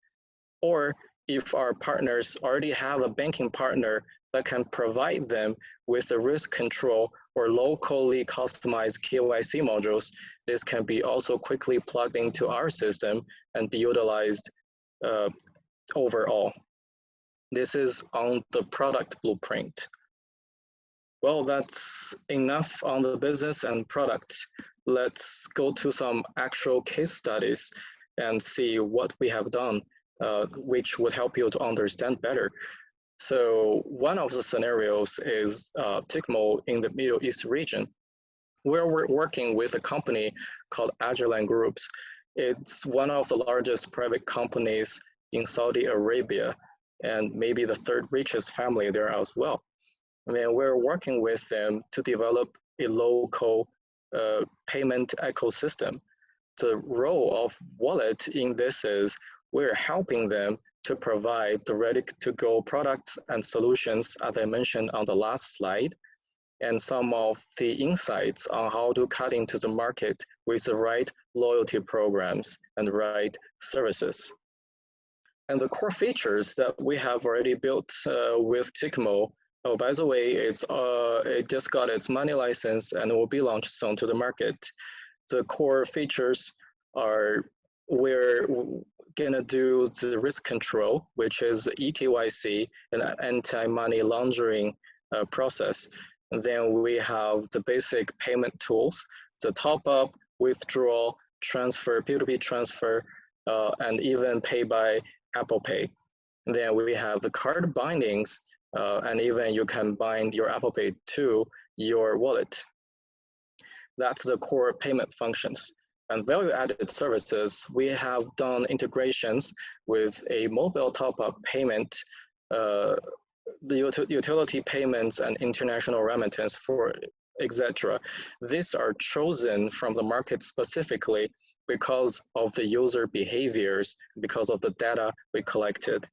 Or if our partners already have a banking partner that can provide them with the risk control or locally customized KYC modules, this can be also quickly plugged into our system and be utilized overall. This is on the product blueprint. Well, that's enough on the business and product. Let's go to some actual case studies and see what we have done, which would help you to understand better. So one of the scenarios is TICMO in the Middle East region, where we're working with a company called Agilent Groups. It's one of the largest private companies in Saudi Arabia, and maybe the third richest family there as well. And then we're working with them to develop a local payment ecosystem. The role of wallet in this is we're helping them to provide the ready-to-go products and solutions, as I mentioned on the last slide, and some of the insights on how to cut into the market with the right loyalty programs and the right services. And the core features that we have already built with TICMO, oh, by the way, it just got its money license and will be launched soon to the market. The core features are we're gonna do the risk control, which is eKYC and anti-money laundering process. And then we have the basic payment tools, the top-up, withdrawal, transfer, P2P transfer, and even pay by Apple Pay. And then we have the card bindings, and even you can bind your Apple Pay to your wallet. That's the core payment functions. And value-added services, we have done integrations with a mobile top-up payment, the utility payments and international remittance, for etc. These are chosen from the market specifically because of the user behaviors, because of the data we collected.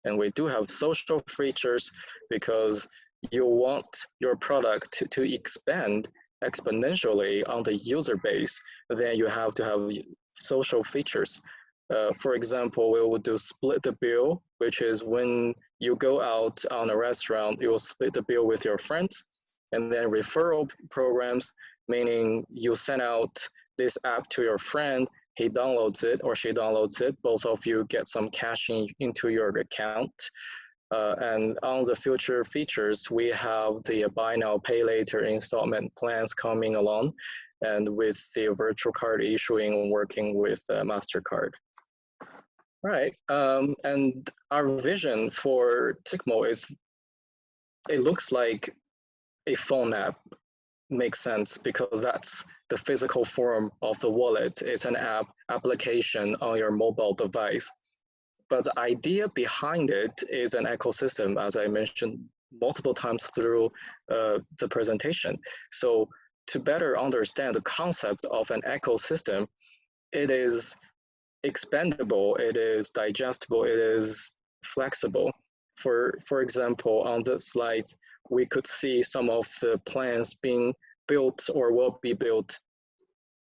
And we do have social features because you want your product to expand exponentially on the user base, then you have to have social features. For example, we will do split the bill, which is when you go out on a restaurant, you will split the bill with your friends. And then referral programs, meaning you send out this app to your friend, he downloads it or she downloads it, both of you get some cash into your account. And on the future features, we have the buy now, pay later installment plans coming along, and with the virtual card issuing working with MasterCard. Right, and our vision for Tickmo is, it looks like a phone app. Makes sense because that's the physical form of the wallet. It's an application on your mobile device. But the idea behind it is an ecosystem, as I mentioned multiple times through the presentation. So to better understand the concept of an ecosystem, it is expandable, it is digestible, it is flexible. For example, on this slide, we could see some of the plans being built or will be built,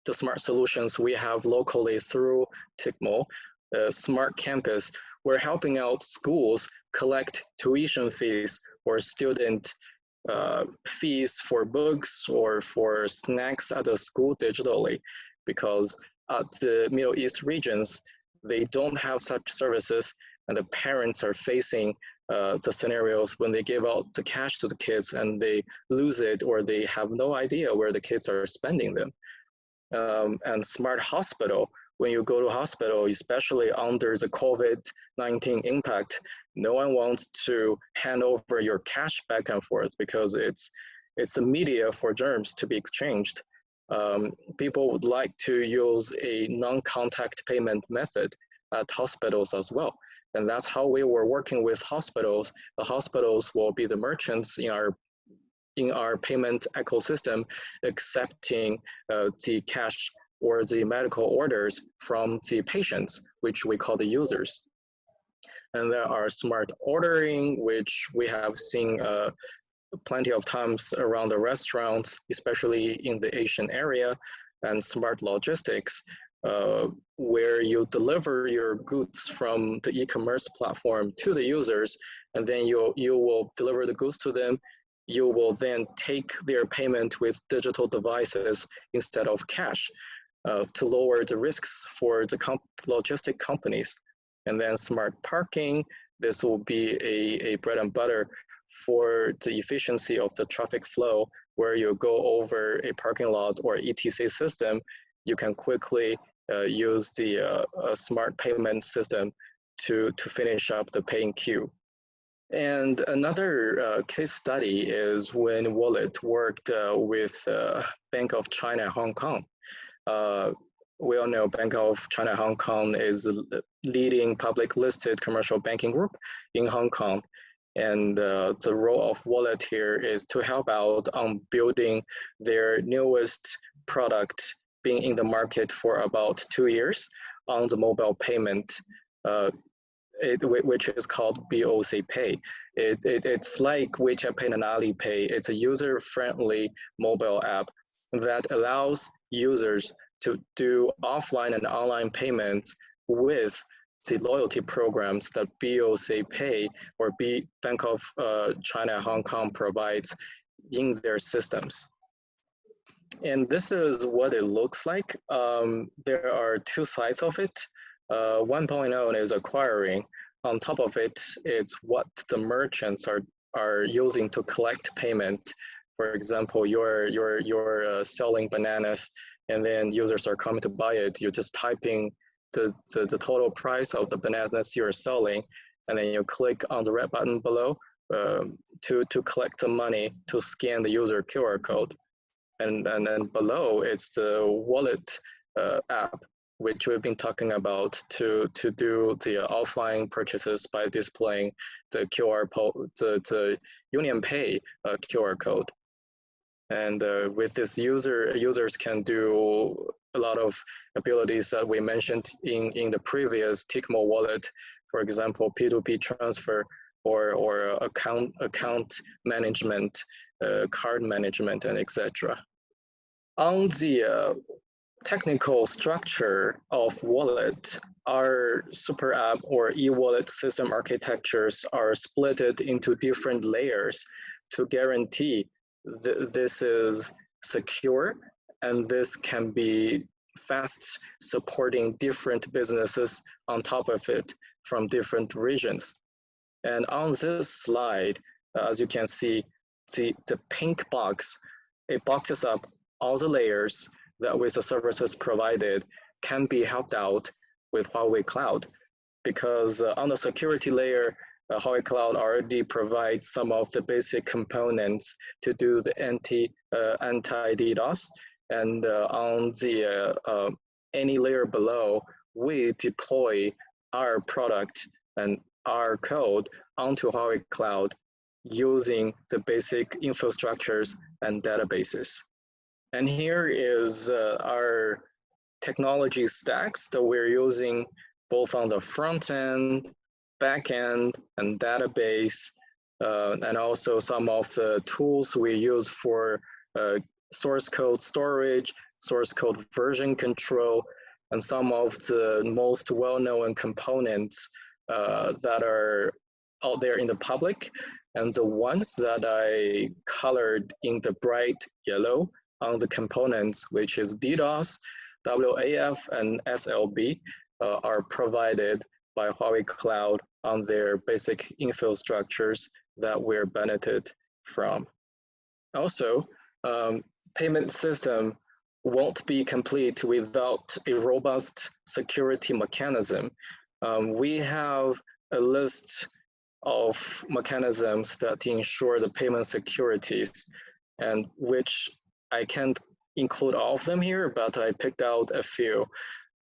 the smart solutions we have locally through Tickmo, Smart Campus. We're helping out schools collect tuition fees or student fees for books or for snacks at the school digitally, because at the Middle East regions, they don't have such services, and the parents are facing the scenarios when they give out the cash to the kids and they lose it or they have no idea where the kids are spending them. And Smart Hospital, when you go to hospital, especially under the COVID-19 impact, no one wants to hand over your cash back and forth because it's a media for germs to be exchanged. People would like to use a non-contact payment method at hospitals as well. And that's how we were working with hospitals. The hospitals will be the merchants in our payment ecosystem, accepting the cash or the medical orders from the patients, which we call the users. And there are smart ordering, which we have seen plenty of times around the restaurants, especially in the Asian area, and smart logistics, where you deliver your goods from the e-commerce platform to the users, and then you will deliver the goods to them. You will then take their payment with digital devices instead of cash to lower the risks for the logistic companies. And then smart parking, this will be a bread and butter for the efficiency of the traffic flow, where you go over a parking lot or ETC system, you can quickly use the smart payment system to finish up the paying queue. And another case study is when Wallet worked with Bank of China Hong Kong. We all know Bank of China Hong Kong is the leading public listed commercial banking group in Hong Kong. And the role of Wallet here is to help out on building their newest product, being in the market for about 2 years on the mobile payment, which is called BOC Pay. It's like WeChat Pay and Alipay. It's a user-friendly mobile app that allows users to do offline and online payments with the loyalty programs that BOC Pay or Bank of China Hong Kong provides in their systems. And this is what it looks like. There are two sides of it. 1.0 is acquiring. On top of it, it's what the merchants are using to collect payment. For example, you're selling bananas, and then users are coming to buy it. You're just typing the total price of the bananas you're selling, and then you click on the red button below to collect the money to scan the user QR code. And then below, it's the wallet app, which we've been talking about to do the offline purchases by displaying the the UnionPay QR code. And with this, users can do a lot of abilities that we mentioned in the previous Tickmo wallet. For example, P2P transfer or account management, card management, and etc. On the technical structure of wallet, our super app or e-wallet system architectures are split into different layers to guarantee this is secure, and this can be fast supporting different businesses on top of it from different regions. And on this slide, as you can see, the pink box, it boxes up all the layers that with the services provided can be helped out with Huawei Cloud. Because on the security layer, Huawei Cloud already provides some of the basic components to do the anti-DDoS. And on the any layer below, we deploy our product and our code onto Huawei Cloud using the basic infrastructures and databases. And here is our technology stacks that we're using both on the front end, back end, and database, and also some of the tools we use for source code storage, source code version control, and some of the most well-known components that are out there in the public. And the ones that I colored in the bright yellow on the components, which is DDoS, WAF, and SLB, are provided by Huawei Cloud on their basic infrastructures that we're benefited from. Also, payment system won't be complete without a robust security mechanism. We have a list of mechanisms that ensure the payment securities, and which I can't include all of them here, but I picked out a few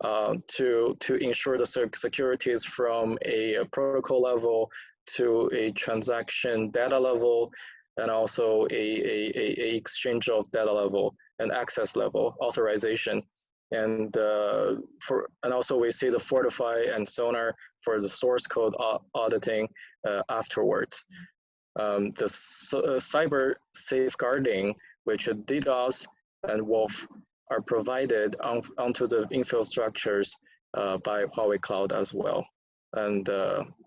to ensure the securities from a protocol level to a transaction data level, and also a exchange of data level and access level authorization. And also we see the Fortify and Sonar for the source code auditing afterwards. The cyber safeguarding, which is DDoS and Wolf, are provided onto the infrastructures by Huawei Cloud as well. And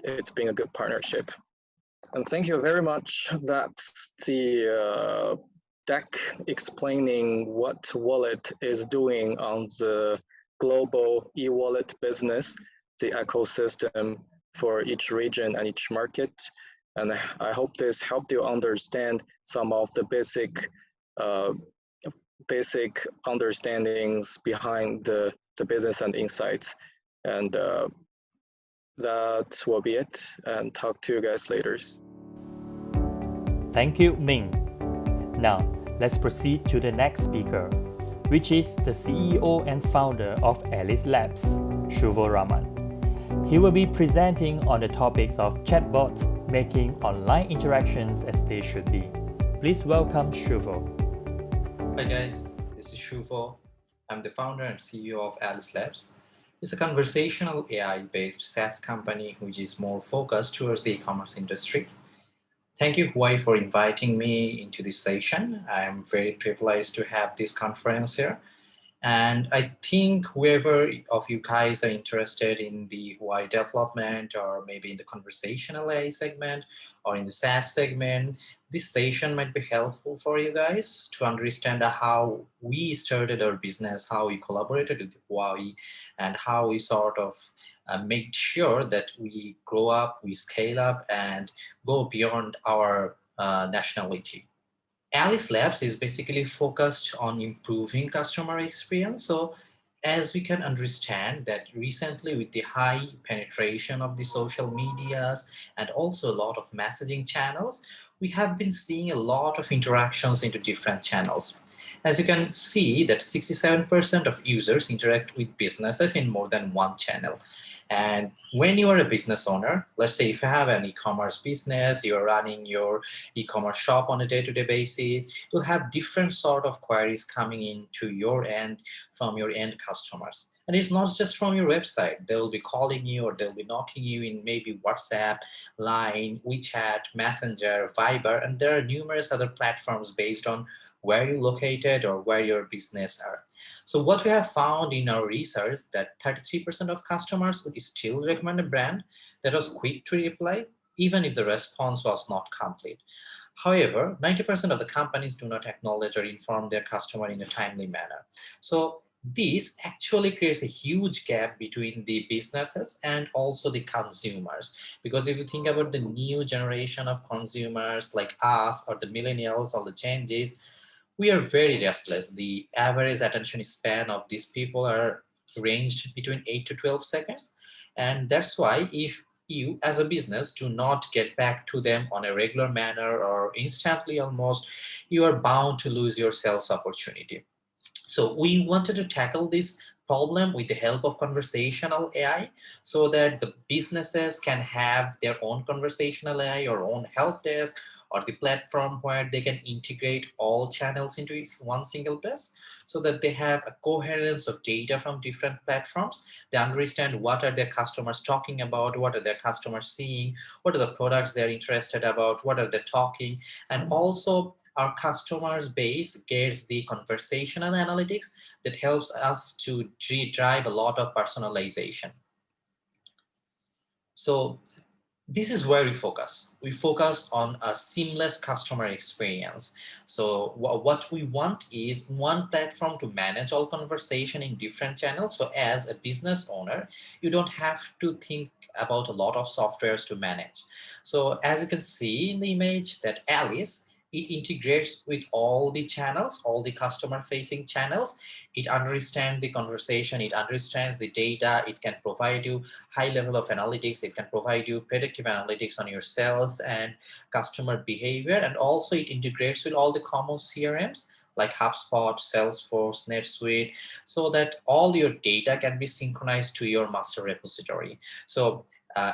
it's been a good partnership. And thank you very much. That's the deck explaining what Wallet is doing on the global e-wallet business, the ecosystem for each region and each market. And I hope this helped you understand some of the basic understandings behind the business and insights. And that will be it, and talk to you guys later. Thank you, Ming. Now, let's proceed to the next speaker, which is the CEO and founder of Alice Labs, Shubho Raman. He will be presenting on the topics of chatbots making online interactions as they should be. Please welcome Shubho. Hi guys, this is Shubho. I'm the founder and CEO of Alice Labs. It's a conversational AI-based SaaS company which is more focused towards the e-commerce industry. Thank you, Huawei, for inviting me into this session. I'm very privileged to have this conference here. And I think whoever of you guys are interested in the Huawei development, or maybe in the conversational AI segment, or in the SaaS segment, this session might be helpful for you guys to understand how we started our business, how we collaborated with Huawei, and how we sort of made sure that we grow up, we scale up, and go beyond our nationality. Alice Labs is basically focused on improving customer experience. So as we can understand that recently with the high penetration of the social medias and also a lot of messaging channels, we have been seeing a lot of interactions into different channels. As you can see that 67% of users interact with businesses in more than one channel. And when you are a business owner, let's say if you have an e-commerce business, you're running your e-commerce shop on a day-to-day basis, you'll have different sort of queries coming into your end from your end customers. And it's not just from your website. They'll be calling you or they'll be knocking you in maybe WhatsApp, Line, WeChat, Messenger, Viber, and there are numerous other platforms based on where you're located or where your business are. So what we have found in our research that 33% of customers would still recommend a brand that was quick to reply, even if the response was not complete. However, 90% of the companies do not acknowledge or inform their customer in a timely manner. So this actually creates a huge gap between the businesses and also the consumers. Because if you think about the new generation of consumers like us or the millennials or the Gen Zs, we are very restless. The average attention span of these people are ranged between 8 to 12 seconds. And that's why if you as a business do not get back to them on a regular manner or instantly almost, you are bound to lose your sales opportunity. So we wanted to tackle this problem with the help of conversational AI so that the businesses can have their own conversational AI or own help desk or the platform where they can integrate all channels into one single place so that they have a coherence of data from different platforms. They understand what are their customers talking about, what are their customers seeing, what are the products they're interested about, what are they talking, and also our customers base gets the conversational analytics that helps us to drive a lot of personalization. So this is where we focus. We focus on a seamless customer experience. So what we want is one platform to manage all conversation in different channels. So as a business owner, you don't have to think about a lot of softwares to manage. So as you can see in the image that Alice, it integrates with all the channels, all the customer facing channels. It understands the conversation, it understands the data, it can provide you high level of analytics, it can provide you predictive analytics on your sales and customer behavior, and also it integrates with all the common CRMs like HubSpot, Salesforce, NetSuite, so that all your data can be synchronized to your master repository. So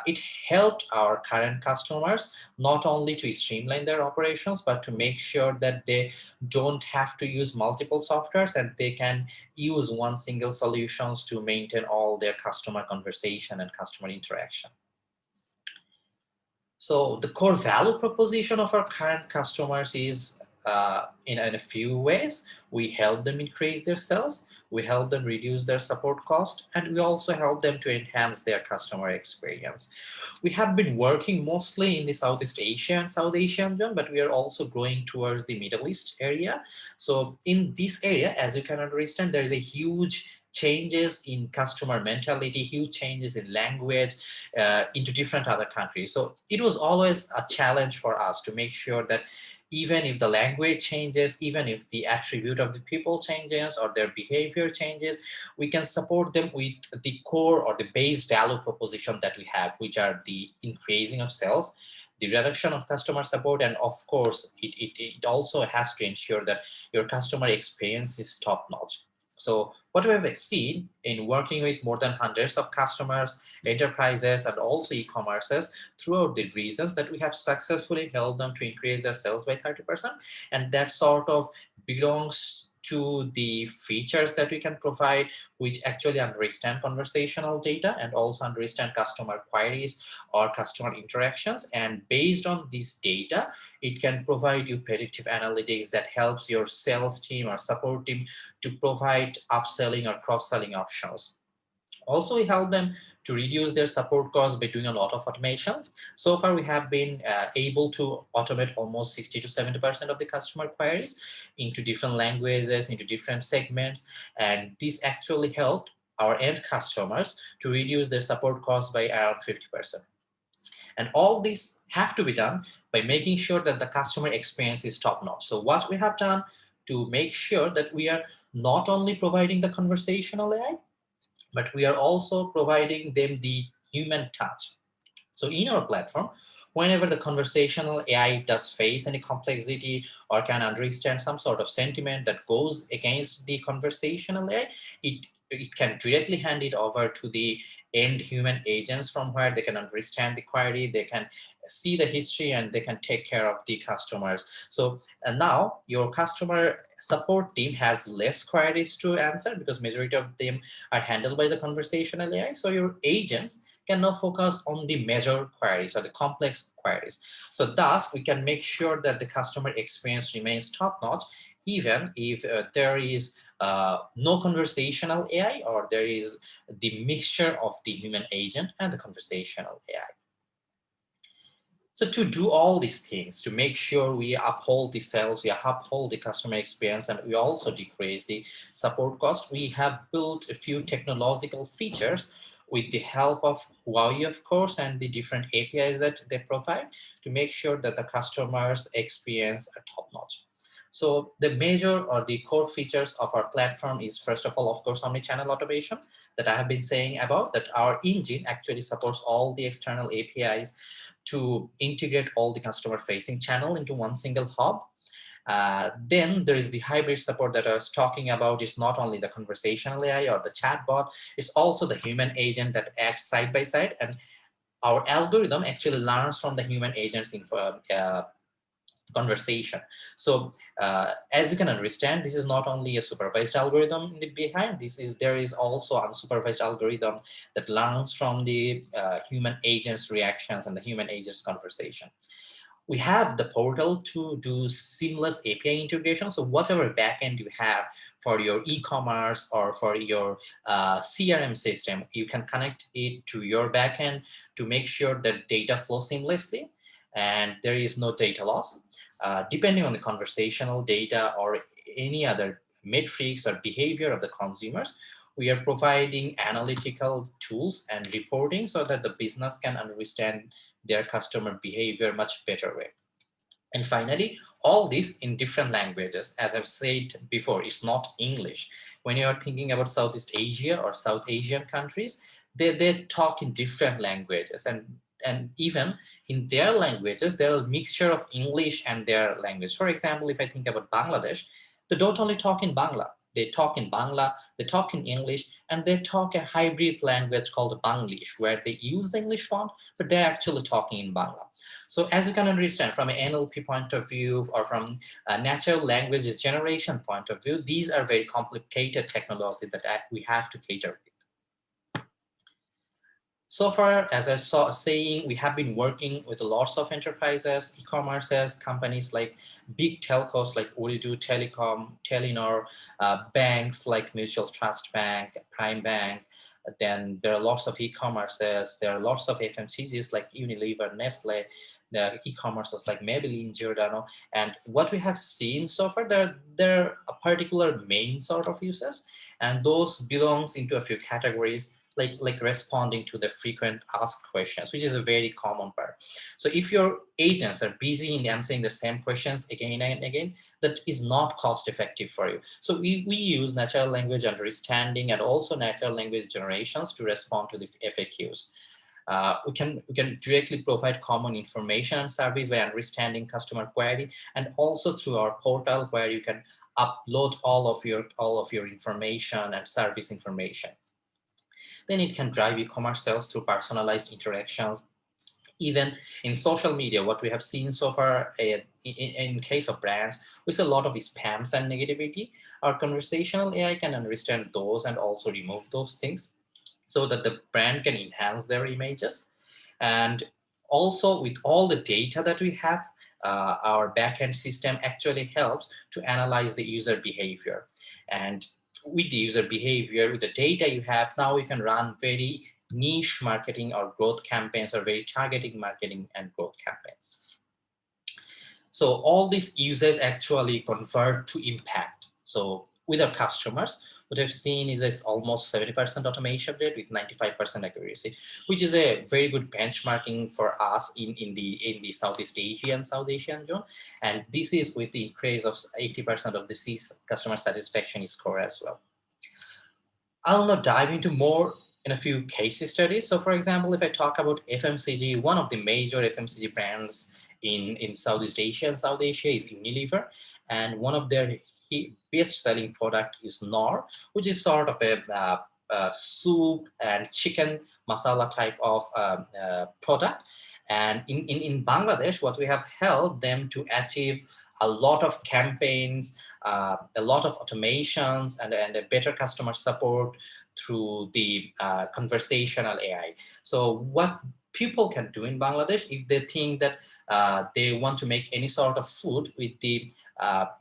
it helped our current customers not only to streamline their operations, but to make sure that they don't have to use multiple softwares and they can use one single solutions to maintain all their customer conversation and customer interaction. So the core value proposition of our current customers is in a few ways. We help them increase their sales, we help them reduce their support cost, and we also help them to enhance their customer experience. We have been working mostly in the Southeast Asia and South Asian zone, but we are also growing towards the Middle East area. So in this area, as you can understand, there is a huge changes in customer mentality, huge changes in language into different other countries. So it was always a challenge for us to make sure that even if the language changes, even if the attribute of the people changes or their behavior changes, we can support them with the core or the base value proposition that we have, which are the increasing of sales, the reduction of customer support, and of course, it also has to ensure that your customer experience is top-notch. So what we have seen in working with more than hundreds of customers, enterprises, and also e-commerces throughout the regions, that we have successfully helped them to increase their sales by 30%. And that sort of belongs to the features that we can provide, which actually understand conversational data and also understand customer queries or customer interactions. And based on this data, it can provide you predictive analytics that helps your sales team or support team to provide upselling or cross-selling options. Also, we help them to reduce their support costs by doing a lot of automation. So far, we have been able to automate almost 60 to 70% of the customer queries into different languages, into different segments. And this actually helped our end customers to reduce their support costs by around 50%. And all these have to be done by making sure that the customer experience is top-notch. So what we have done to make sure that we are not only providing the conversational AI, but we are also providing them the human touch. So in our platform, whenever the conversational AI does face any complexity or can understand some sort of sentiment that goes against the conversational AI, it can directly hand it over to the end human agents, from where they can understand the query, they can see the history, and they can take care of the customers. So now your customer support team has less queries to answer because majority of them are handled by the conversational AI. So your agents can now focus on the major queries or the complex queries. So thus, we can make sure that the customer experience remains top-notch, even if there is no conversational AI, or there is the mixture of the human agent and the conversational AI. So to do all these things, to make sure we uphold the sales, we uphold the customer experience, and we also decrease the support cost, we have built a few technological features with the help of Huawei, of course, and the different APIs that they provide to make sure that the customers' experience are top-notch. So the major or the core features of our platform is, first of all, of course, omni-channel automation that I have been saying about, that our engine actually supports all the external APIs to integrate all the customer-facing channel into one single hub. Then there is the hybrid support that I was talking about. It's not only the conversational AI or the chatbot, it's also the human agent that acts side by side, and our algorithm actually learns from the human agents in conversation. So as you can understand, this is not only a supervised algorithm in the behind. There is also unsupervised algorithm that learns from the human agents reactions and the human agents conversation. We have the portal to do seamless API integration. So whatever backend you have for your e-commerce or for your CRM system, you can connect it to your backend to make sure that data flows seamlessly and there is no data loss. Depending on the conversational data or any other metrics or behavior of the consumers, we are providing analytical tools and reporting so that the business can understand their customer behavior much better way. And finally, all this in different languages. As I've said before, it's not English. When you're thinking about Southeast Asia or South Asian countries, they talk in different languages, and even in their languages, there are a mixture of English and their language. For example, if I think about Bangladesh, they don't only talk in Bangla. They talk in Bangla, they talk in English, and they talk a hybrid language called Banglish, where they use the English font, but they're actually talking in Bangla. So as you can understand, from an NLP point of view or from a natural languages generation point of view, these are very complicated technology that we have to cater with. So far, as I saw saying, we have been working with lots of enterprises, e-commerces, companies like big telcos like Ooredoo Telecom, Telenor, banks like Mutual Trust Bank, Prime Bank. Then there are lots of e-commerces. There are lots of FMCGs like Unilever, Nestle, the e-commerces like Maybelline, Giordano. And what we have seen so far, there are a particular main sort of uses, and those belongs into a few categories. Like responding to the frequent asked questions, which is a very common part. So if your agents are busy in answering the same questions again and again, that is not cost effective for you. So we use natural language understanding and also natural language generations to respond to the FAQs. We can directly provide common information and service by understanding customer query, and also through our portal where you can upload all of your information and service information. Then it can drive e-commerce sales through personalized interactions. Even in social media, what we have seen so far in case of brands, we see a lot of spams and negativity. Our conversational AI can understand those and also remove those things so that the brand can enhance their images. And also with all the data that we have, our backend system actually helps to analyze the user behavior. And with the user behavior, with the data you have, now you can run very niche marketing or growth campaigns or very targeting marketing and growth campaigns. So all these users actually convert to impact. So with our customers, what I've seen is this almost 70% automation rate with 95% accuracy, which is a very good benchmarking for us in the Southeast Asia and South Asian zone. And this is with the increase of 80% of the customer satisfaction score as well. I'll now dive into more in a few case studies. So for example, if I talk about FMCG, one of the major FMCG brands in Southeast Asia and South Asia is Unilever, and one of their best selling product is Knorr, which is sort of a soup and chicken masala type of product. And in Bangladesh, what we have helped them to achieve a lot of campaigns, a lot of automations, and a better customer support through the conversational AI. So what people can do in Bangladesh, if they think that they want to make any sort of food with the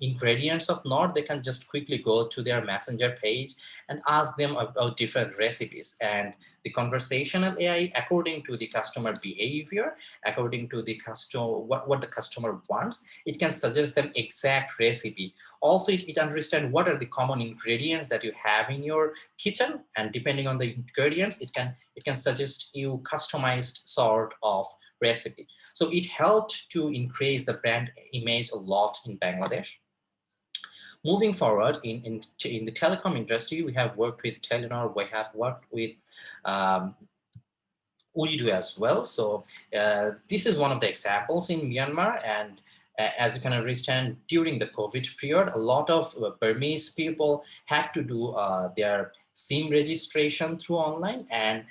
ingredients of Nord, they can just quickly go to their messenger page and ask them about different recipes. And the conversational AI, according to the customer behavior, according to the customer, what the customer wants, it can suggest them exact recipe. Also, it understands what are the common ingredients that you have in your kitchen, and depending on the ingredients, it can suggest you customized sort of recipe. So it helped to increase the brand image a lot in Bangladesh. Moving forward, in the telecom industry, we have worked with Telenor, we have worked with Ooredoo as well. So this is one of the examples in Myanmar, and as you can understand, during the COVID period, a lot of Burmese people had to do their SIM registration through online, and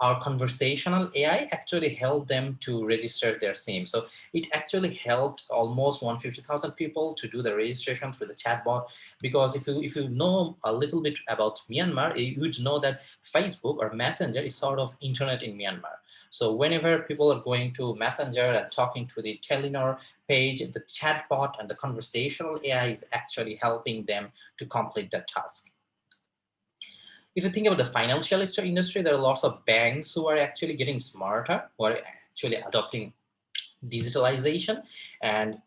our conversational AI actually helped them to register their SIM. So it actually helped almost 150,000 people to do the registration through the chatbot. Because if you know a little bit about Myanmar, you would know that Facebook or Messenger is sort of internet in Myanmar. So whenever people are going to Messenger and talking to the Telenor page, the chatbot and the conversational AI is actually helping them to complete that task. If you think about the financial industry, there are lots of banks who are actually getting smarter, who are actually adopting digitalization, and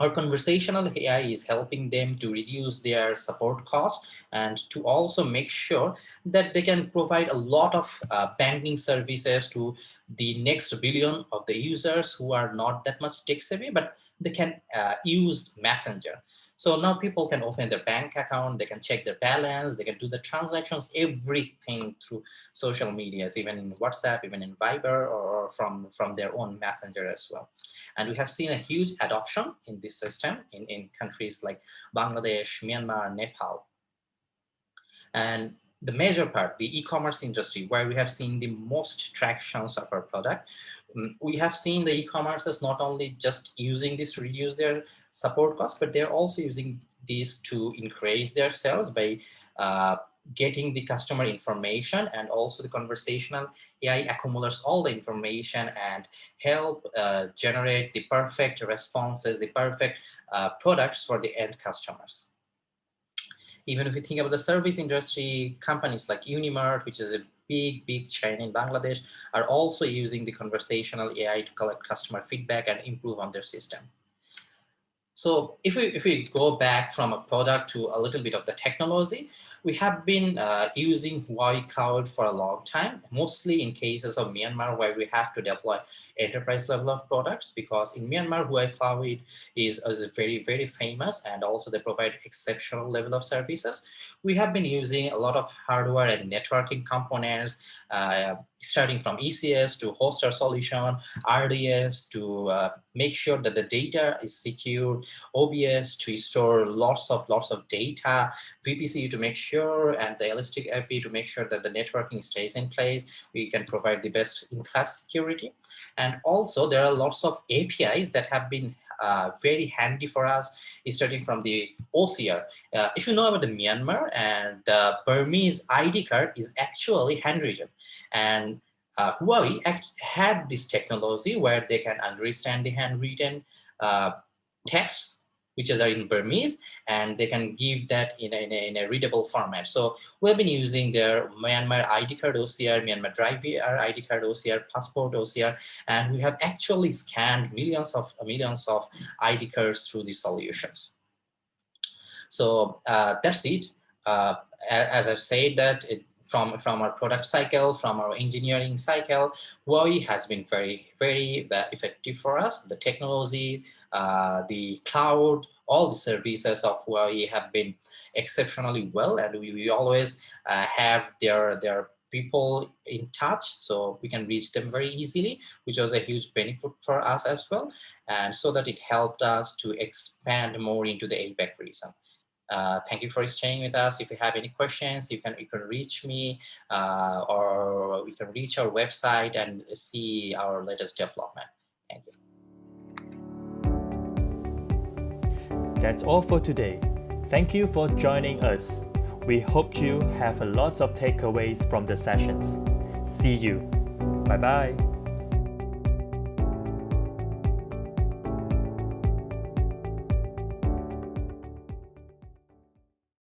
our conversational AI is helping them to reduce their support costs and to also make sure that they can provide a lot of banking services to the next billion of the users who are not that much tech savvy, but they can use Messenger. So now people can open their bank account, they can check their balance, they can do the transactions, everything through social medias, even in WhatsApp, even in Viber, or from their own messenger as well. And we have seen a huge adoption in this system in countries like Bangladesh, Myanmar, Nepal. And the major part, the e-commerce industry, where we have seen the most tractions of our product, we have seen the e-commerces not only just using this to reduce their support costs, but they're also using these to increase their sales by getting the customer information, and also the conversational AI accumulates all the information and help generate the perfect responses, the perfect products for the end customers. Even if you think about the service industry, companies like Unimart, which is a big chain in Bangladesh, are also using the conversational AI to collect customer feedback and improve on their system. So if we go back from a product to a little bit of the technology, we have been using Huawei Cloud for a long time, mostly in cases of Myanmar where we have to deploy enterprise level of products, because in Myanmar, Huawei Cloud is very famous, and also they provide exceptional level of services. We have been using a lot of hardware and networking components, starting from ECS to hoster solution, RDS to make sure that the data is secure, OBS to store lots of data, VPC to make sure, and the Elastic API to make sure that the networking stays in place. We can provide the best in-class security. And also there are lots of APIs that have been very handy for us, starting from the OCR. If you know about the Myanmar, and the Burmese ID card is actually handwritten. And Huawei had this technology where they can understand the handwritten texts, which are in Burmese, and they can give that in a readable format. So we've been using their Myanmar ID card OCR, Myanmar driver ID card OCR, passport OCR, and we have actually scanned millions of ID cards through these solutions. So that's it. As I've said, that from our product cycle, from our engineering cycle, Huawei has been very effective for us. The technology, the cloud, all the services of Huawei have been exceptionally well, and we always have their people in touch, so we can reach them very easily, which was a huge benefit for us as well, and so that it helped us to expand more into the APAC region. Thank you for staying with us. If you have any questions, you can reach me, or we can reach our website and see our latest development. Thank you. That's all for today. Thank you for joining us. We hope you have lots of takeaways from the sessions. See you. Bye-bye.